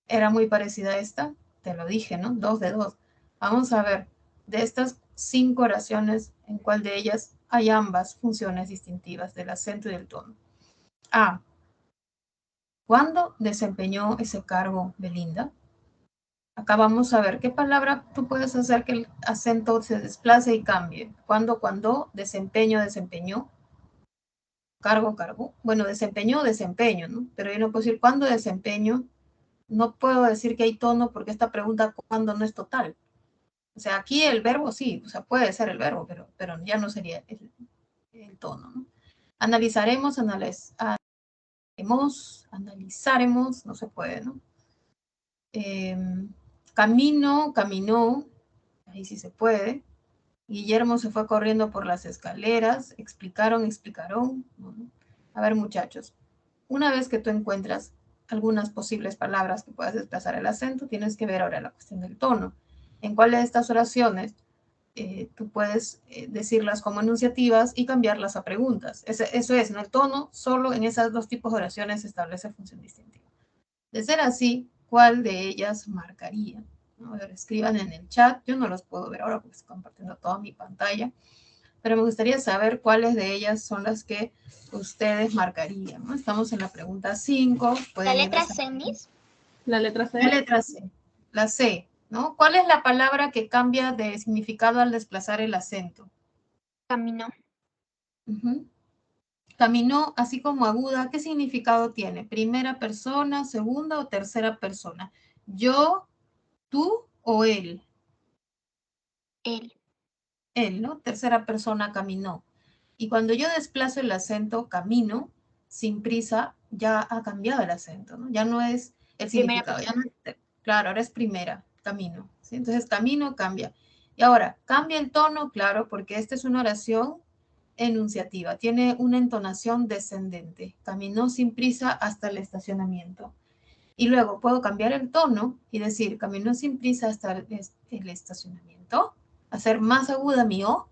era muy parecida a esta? Te lo dije, ¿no? 2 de 2. Vamos a ver, de estas 5 oraciones, ¿en cuál de ellas hay ambas funciones distintivas del acento y del tono? A. ¿Cuándo desempeñó ese cargo Belinda? Acá vamos a ver qué palabra tú puedes hacer que el acento se desplace y cambie. ¿Cuándo, cuando, desempeño, desempeñó? Cargo, cargo. Bueno, desempeñó, desempeño, ¿no? Pero yo no puedo decir cuándo desempeño. No puedo decir que hay tono porque esta pregunta cuándo no es total. O sea, aquí el verbo sí, o sea, puede ser el verbo, pero ya no sería el tono, ¿no? Analizaremos, analizaremos, no se puede, ¿no? Camino, caminó, ahí sí se puede. Guillermo se fue corriendo por las escaleras, explicaron, explicaron, ¿no? A ver, muchachos, una vez que tú encuentras algunas posibles palabras que puedas desplazar el acento, tienes que ver ahora la cuestión del tono. En cuál de estas oraciones tú puedes decirlas como enunciativas y cambiarlas a preguntas. Eso es, ¿no? El tono solo en esos dos tipos de oraciones establece función distintiva. De ser así, ¿cuál de ellas marcaría? ¿No? A ver, escriban en el chat. Yo no los puedo ver ahora porque estoy compartiendo toda mi pantalla, pero me gustaría saber cuáles de ellas son las que ustedes marcarían, ¿no? Estamos en la pregunta 5. ¿La letra C, Miss? La letra C. La letra C. La C, ¿no? ¿Cuál es la palabra que cambia de significado al desplazar el acento? Camino. Caminó, así como aguda, ¿qué significado tiene? ¿Primera persona, segunda o tercera persona? ¿Yo, tú o él? Él. Él, ¿no? Tercera persona caminó. Y cuando yo desplazo el acento camino, sin prisa, ya ha cambiado el acento, ¿no? Ya no es el significado. Ya no es, claro, ahora es primera, camino. ¿Sí? Entonces, camino cambia. Y ahora, cambia el tono, claro, porque esta es una oración enunciativa. Tiene una entonación descendente. Caminó sin prisa hasta el estacionamiento. Y luego puedo cambiar el tono y decir, caminó sin prisa hasta el estacionamiento, hacer más aguda mi O,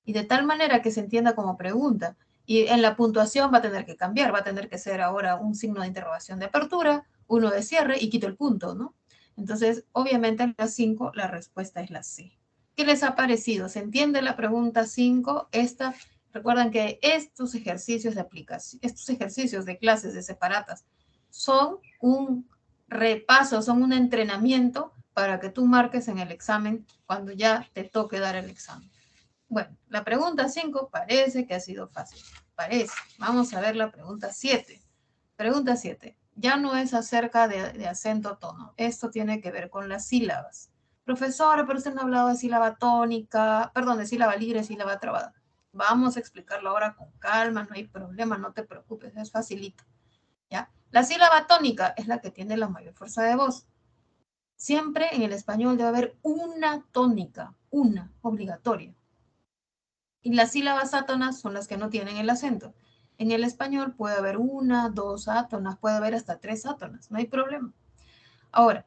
y de tal manera que se entienda como pregunta. Y en la puntuación va a tener que cambiar, va a tener que ser ahora un signo de interrogación de apertura, uno de cierre y quito el punto, ¿no? Entonces, obviamente en la 5 la respuesta es la C. ¿Qué les ha parecido? ¿Se entiende la pregunta 5? Recuerden que estos ejercicios de aplicación, estos ejercicios de clases de separatas son un repaso, son un entrenamiento para que tú marques en el examen cuando ya te toque dar el examen. Bueno, la pregunta 5 parece que ha sido fácil. Parece. Vamos a ver la pregunta 7. Pregunta 7. Ya no es acerca de acento tono. Esto tiene que ver con las sílabas. Profesora, pero usted no ha hablado de sílaba tónica, perdón, de sílaba libre, sílaba trabada. Vamos a explicarlo ahora con calma, no hay problema, no te preocupes, es facilito. ¿Ya? La sílaba tónica es la que tiene la mayor fuerza de voz. Siempre en el español debe haber una tónica, una, obligatoria. Y las sílabas átonas son las que no tienen el acento. En el español puede haber una, dos átonas, puede haber hasta tres átonas, no hay problema. Ahora,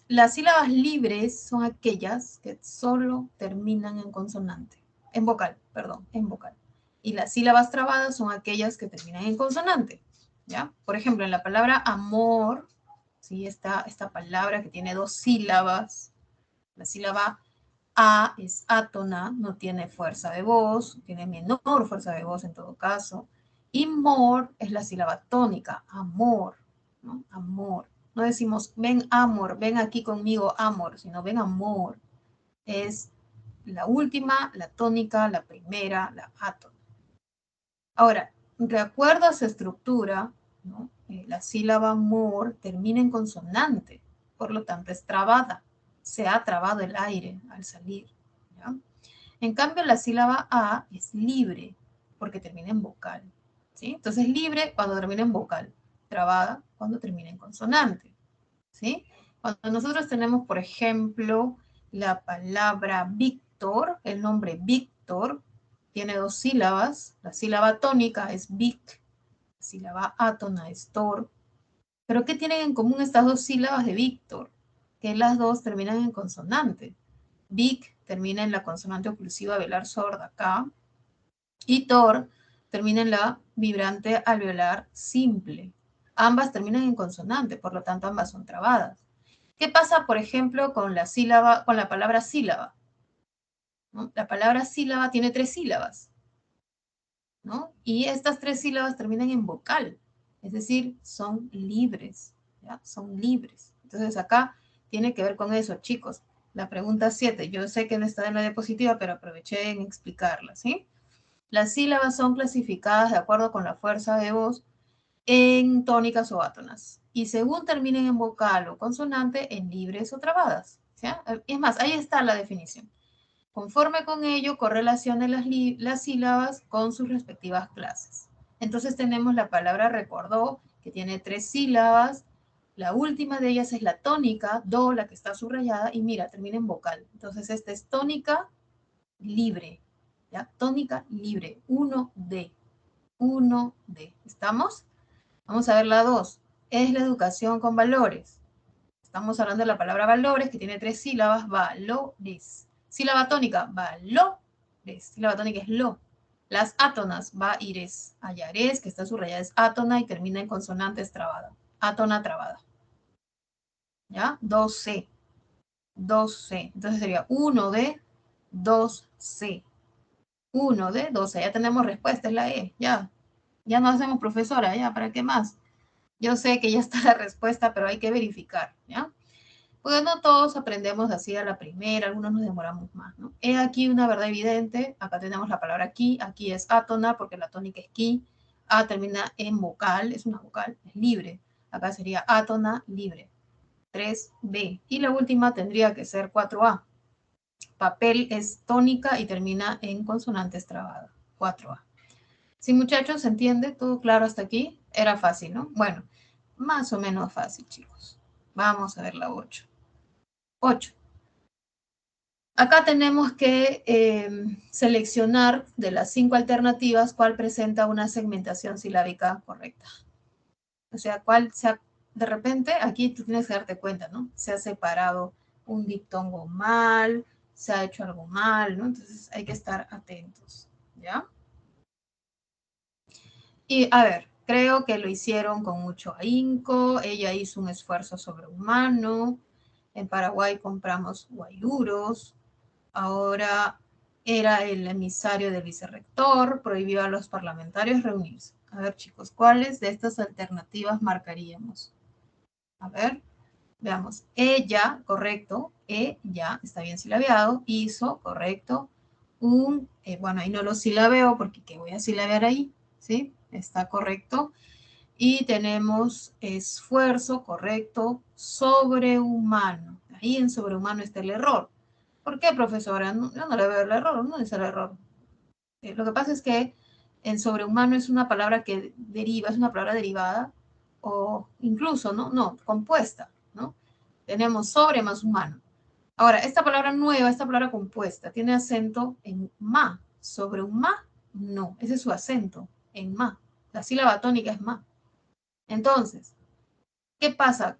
las sílabas libres son aquellas que solo terminan en consonante, en vocal, perdón, en vocal. Y las sílabas trabadas son aquellas que terminan en consonante, ¿ya? Por ejemplo, en la palabra amor, ¿sí? Esta palabra que tiene dos sílabas, la sílaba A es átona, no tiene fuerza de voz, tiene menor fuerza de voz en todo caso. Y mor es la sílaba tónica, amor, ¿no? Amor. No decimos, ven amor, ven aquí conmigo amor, sino ven amor. Es la última, la tónica, la primera, la átona. Ahora, de acuerdo a su estructura, ¿no? La sílaba mor termina en consonante, por lo tanto es trabada. Se ha trabado el aire al salir. ¿Ya? En cambio, la sílaba A es libre, porque termina en vocal. ¿Sí? Entonces, libre cuando termina en vocal, trabada cuando termina en consonante. ¿Sí? Cuando nosotros tenemos, por ejemplo, la palabra Víctor, el nombre Víctor, tiene dos sílabas. La sílaba tónica es Vic, la sílaba átona es Tor. ¿Pero qué tienen en común estas dos sílabas de Víctor? Que las dos terminan en consonante. Vic termina en la consonante oclusiva velar sorda K y Tor termina en la vibrante alveolar simple. Ambas terminan en consonante, por lo tanto ambas son trabadas. ¿Qué pasa, por ejemplo, con la sílaba, con la palabra sílaba? ¿No? La palabra sílaba tiene tres sílabas, ¿no? Y estas tres sílabas terminan en vocal, es decir, son libres, ¿ya? Son libres. Entonces acá tiene que ver con eso, chicos. La pregunta 7, yo sé que no está en la diapositiva, pero aproveché en explicarla, ¿sí? Las sílabas son clasificadas de acuerdo con la fuerza de voz en tónicas o átonas. Y según terminen en vocal o consonante, en libres o trabadas. ¿Sí? Es más, ahí está la definición. Conforme con ello, correlacione las sílabas con sus respectivas clases. Entonces tenemos la palabra recordó, que tiene tres sílabas. La última de ellas es la tónica, do, la que está subrayada, y mira, termina en vocal. Entonces esta es tónica libre. ¿Ya? Tónica libre, 1D. 1D. ¿Estamos? Vamos a ver la 2. Es la educación con valores. Estamos hablando de la palabra valores, que tiene 3 sílabas. Valores. Sílaba tónica, valores. Sílaba tónica es lo. Las átonas, va, ires, ayares, que está subrayada es átona y termina en consonantes trabada. Átona trabada. ¿Ya? 2C. 2C. Entonces sería 1 de 2C. 1 de 12. Ya tenemos respuesta, es la E. Ya. Ya no hacemos profesora, ya. ¿Para qué más? Yo sé que ya está la respuesta, pero hay que verificar, ¿ya? Porque no todos aprendemos así a la primera, algunos nos demoramos más, ¿no? He aquí una verdad evidente. Acá tenemos la palabra aquí es átona porque la tónica es ki. A termina en vocal, es una vocal, es libre. Acá sería átona libre. 3B. Y la última tendría que ser 4A. Papel es tónica y termina en consonantes trabadas. 4A. Sí, muchachos, ¿se entiende? ¿Todo claro hasta aquí? Era fácil, ¿no? Bueno, más o menos fácil, chicos. Vamos a ver la 8. 8. Acá tenemos que seleccionar de las 5 alternativas cuál presenta una segmentación silábica correcta. O sea, cuál se de repente aquí tú tienes que darte cuenta, ¿no? Se ha separado un diptongo mal, se ha hecho algo mal, ¿no? Entonces hay que estar atentos, ¿ya? Y a ver, creo que lo hicieron con mucho ahínco, ella hizo un esfuerzo sobrehumano, en Paraguay compramos guayuros, ahora era el emisario del vicerrector, prohibió a los parlamentarios reunirse. A ver, chicos, ¿cuáles de estas alternativas marcaríamos? A ver, veamos. Ella, correcto, ella, está bien silabeado, hizo, correcto, bueno, ahí no lo silabeo porque ¿qué voy a silabear ahí? ¿Sí? Está correcto. Y tenemos esfuerzo, correcto, sobrehumano. Ahí en sobrehumano está el error. ¿Por qué, profesora? No, yo no le veo el error, no es el error. Lo que pasa es que en sobrehumano es una palabra que deriva, es una palabra derivada o incluso, ¿no? No, compuesta, ¿no? Tenemos sobre más humano. Ahora, esta palabra nueva, esta palabra compuesta, tiene acento en ma. Sobre un ma, no. Ese es su acento, en ma. La sílaba tónica es ma. Entonces, ¿qué pasa?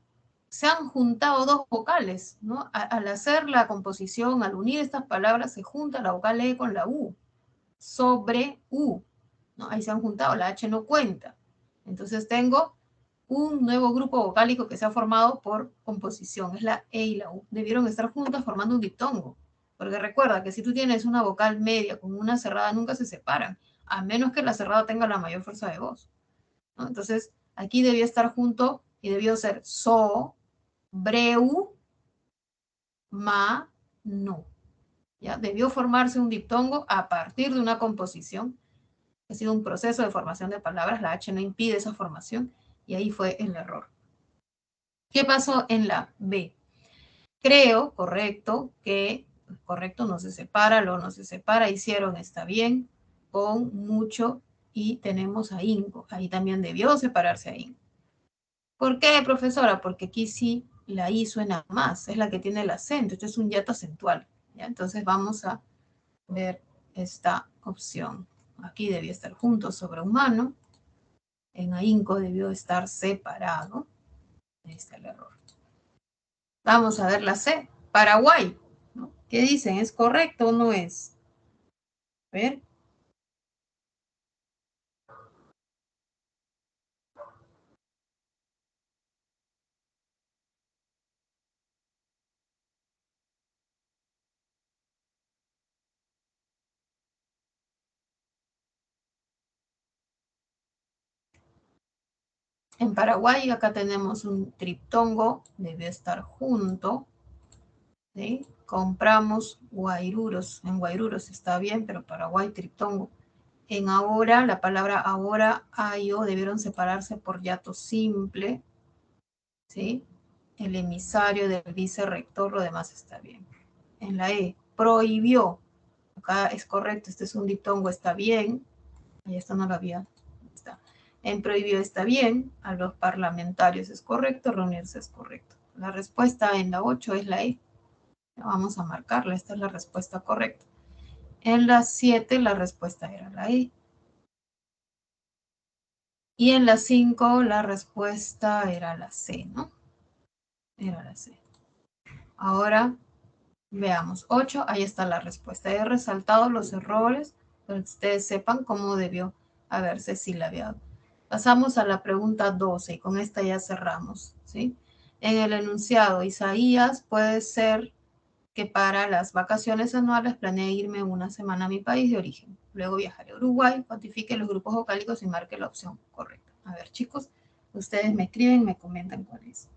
Se han juntado dos vocales, ¿no? Al hacer la composición, al unir estas palabras, se junta la vocal E con la U. Sobre U, ¿no? Ahí se han juntado, la H no cuenta. Entonces tengo un nuevo grupo vocálico que se ha formado por composición, es la E y la U. Debieron estar juntas formando un diptongo, porque recuerda que si tú tienes una vocal media con una cerrada, nunca se separan, a menos que la cerrada tenga la mayor fuerza de voz, ¿no? Entonces, aquí debió estar junto y debió ser so, breu, ma, no. ¿Ya? Debió formarse un diptongo a partir de una composición. Ha sido un proceso de formación de palabras, la H no impide esa formación y ahí fue el error. ¿Qué pasó en la B? Creo, correcto, que, correcto, no se separa, lo no se separa, hicieron, está bien, con mucho y tenemos ahínco. Ahí también debió separarse ahínco. ¿Por qué, profesora? Porque aquí sí la I suena más, es la que tiene el acento, esto es un hiato acentual. ¿Ya? Entonces vamos a ver esta opción. Aquí debía estar junto sobre humano, en ahínco debió estar separado. Ahí está el error. Vamos a ver la C, Paraguay, ¿no? ¿Qué dicen? ¿Es correcto o no es? A ver. En Paraguay acá tenemos un triptongo, debe estar junto, ¿sí? Compramos guairuros, en guairuros está bien, pero Paraguay triptongo. En ahora, la palabra ahora, ayo, debieron separarse por hiato simple, ¿sí? El emisario del vicerrector, lo demás está bien. En la E, prohibió, acá es correcto, este es un diptongo, está bien, ahí esto no lo había, está. En prohibió está bien, a los parlamentarios es correcto, reunirse es correcto. La respuesta en la 8 es la E. Vamos a marcarla, esta es la respuesta correcta. En la 7 la respuesta era la E. Y en la 5 la respuesta era la C, ¿no? Era la C. Ahora veamos. 8, ahí está la respuesta. He resaltado los errores para que ustedes sepan cómo debió haberse silabeado. Pasamos a la pregunta 12 y con esta ya cerramos, ¿sí? En el enunciado, Isaías puede ser que para las vacaciones anuales planee irme una semana a mi país de origen. Luego viajaré a Uruguay, cuantifique los grupos vocálicos y marque la opción correcta. A ver, chicos, ustedes me escriben, me comentan cuál es.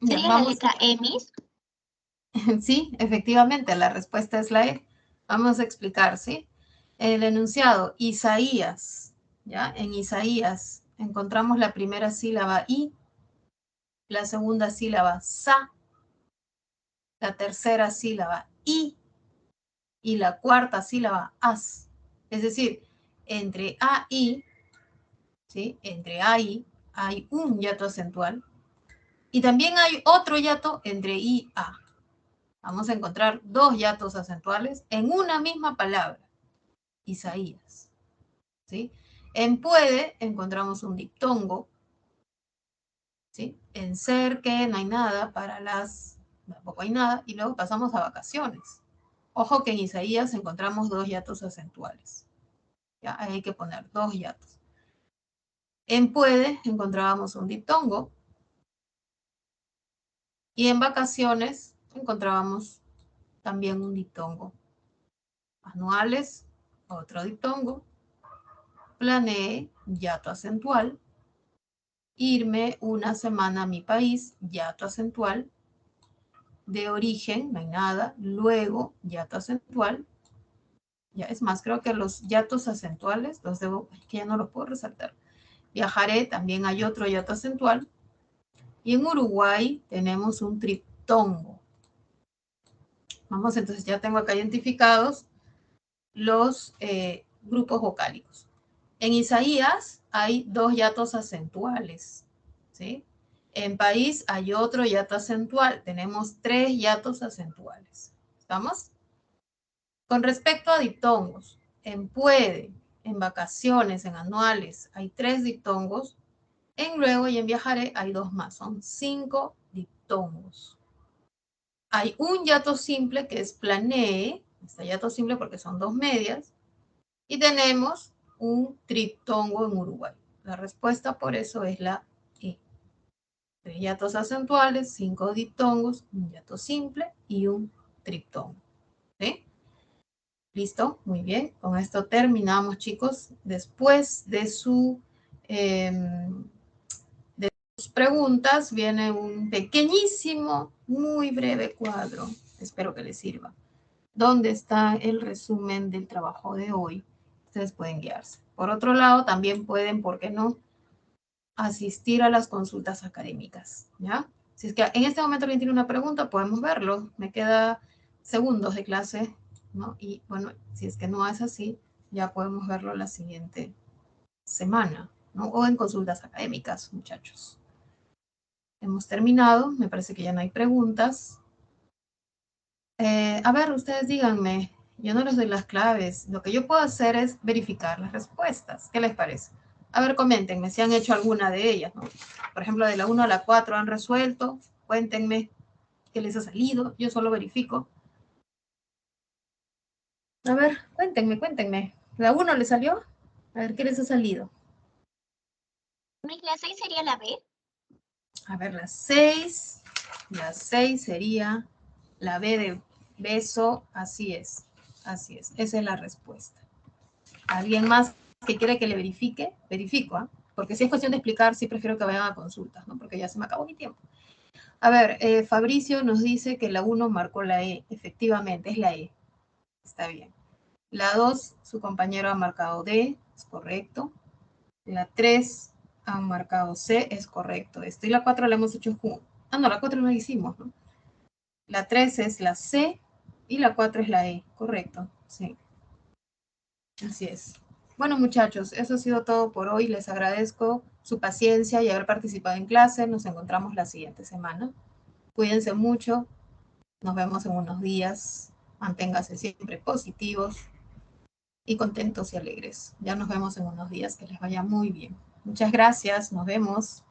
¿Sería la letra E, Miss? Sí, efectivamente, la respuesta es la E. Vamos a explicar, ¿sí? El enunciado, Isaías, ¿ya? En Isaías encontramos la primera sílaba I, la segunda sílaba sa, la tercera sílaba I y la cuarta sílaba as. Es decir, entre A y, ¿sí? Entre A y hay un hiato acentual y también hay otro hiato entre I y A. Vamos a encontrar dos hiatos acentuales en una misma palabra, Isaías. ¿Sí? En puede encontramos un diptongo, ¿sí? En ser que no hay nada, para las tampoco hay nada, y luego pasamos a vacaciones. Ojo que en Isaías encontramos dos hiatos acentuales. ¿Ya? Ahí hay que poner dos hiatos. En puede encontrábamos un diptongo y en vacaciones encontrábamos también un diptongo. Anuales, otro diptongo. Planeé, hiato acentual. Irme una semana a mi país, hiato acentual. De origen, no hay nada. Luego, hiato acentual. Ya, es más, creo que los hiatos acentuales los debo, es que ya no los puedo resaltar. Viajaré, también hay otro hiato acentual. Y en Uruguay tenemos un triptongo. Vamos, entonces ya tengo acá identificados los grupos vocálicos. En Isaías hay dos hiatos acentuales, ¿sí? En país hay otro hiato acentual. Tenemos tres hiatos acentuales. ¿Estamos? Con respecto a diptongos, en puede, en vacaciones, en anuales, hay tres diptongos. En luego y en viajaré hay dos más. Son 5 diptongos. Hay un hiato simple que es planee. Este hiato simple porque son dos medias. Y tenemos un triptongo en Uruguay. La respuesta por eso es la E. 3 hiatos acentuales, 5 diptongos, un hiato simple y un triptongo. ¿Sí? ¿Listo? Muy bien. Con esto terminamos, chicos. Después de sus preguntas viene un pequeñísimo, muy breve cuadro. Espero que les sirva. Donde está el resumen del trabajo de hoy. Ustedes pueden guiarse. Por otro lado, también pueden, ¿por qué no?, asistir a las consultas académicas, ¿ya? Si es que en este momento alguien tiene una pregunta, podemos verlo. Me queda segundos de clase, ¿no? Y bueno, si es que no es así, ya podemos verlo la siguiente semana, ¿no? O en consultas académicas, muchachos. Hemos terminado, me parece que ya no hay preguntas. A ver, ustedes díganme, yo no les doy las claves, lo que yo puedo hacer es verificar las respuestas. ¿Qué les parece? A ver, coméntenme si han hecho alguna de ellas, ¿no? Por ejemplo, de la 1 a la 4 han resuelto, cuéntenme qué les ha salido, yo solo verifico. A ver, cuéntenme. ¿La 1 le salió? A ver, ¿qué les ha salido? ¿La 6 sería la B? A ver, la 6 sería la B de beso, así es, esa es la respuesta. ¿Alguien más que quiere que le verifique? Verifico, ¿eh? Porque si es cuestión de explicar, sí prefiero que vayan a consultas, ¿no? Porque ya se me acabó mi tiempo. A ver, Fabricio nos dice que la 1 marcó la E, efectivamente, es la E, está bien. La 2, su compañero ha marcado D, es correcto. La 3 han marcado C, es correcto. Esto y la 4 la hemos hecho juntos. Ah, no, la 4 no la hicimos, ¿no? La 3 es la C y la 4 es la E, correcto, sí. Así es. Bueno, muchachos, eso ha sido todo por hoy. Les agradezco su paciencia y haber participado en clase. Nos encontramos la siguiente semana. Cuídense mucho. Nos vemos en unos días. Manténganse siempre positivos y contentos y alegres. Ya nos vemos en unos días. Que les vaya muy bien. Muchas gracias. Nos vemos.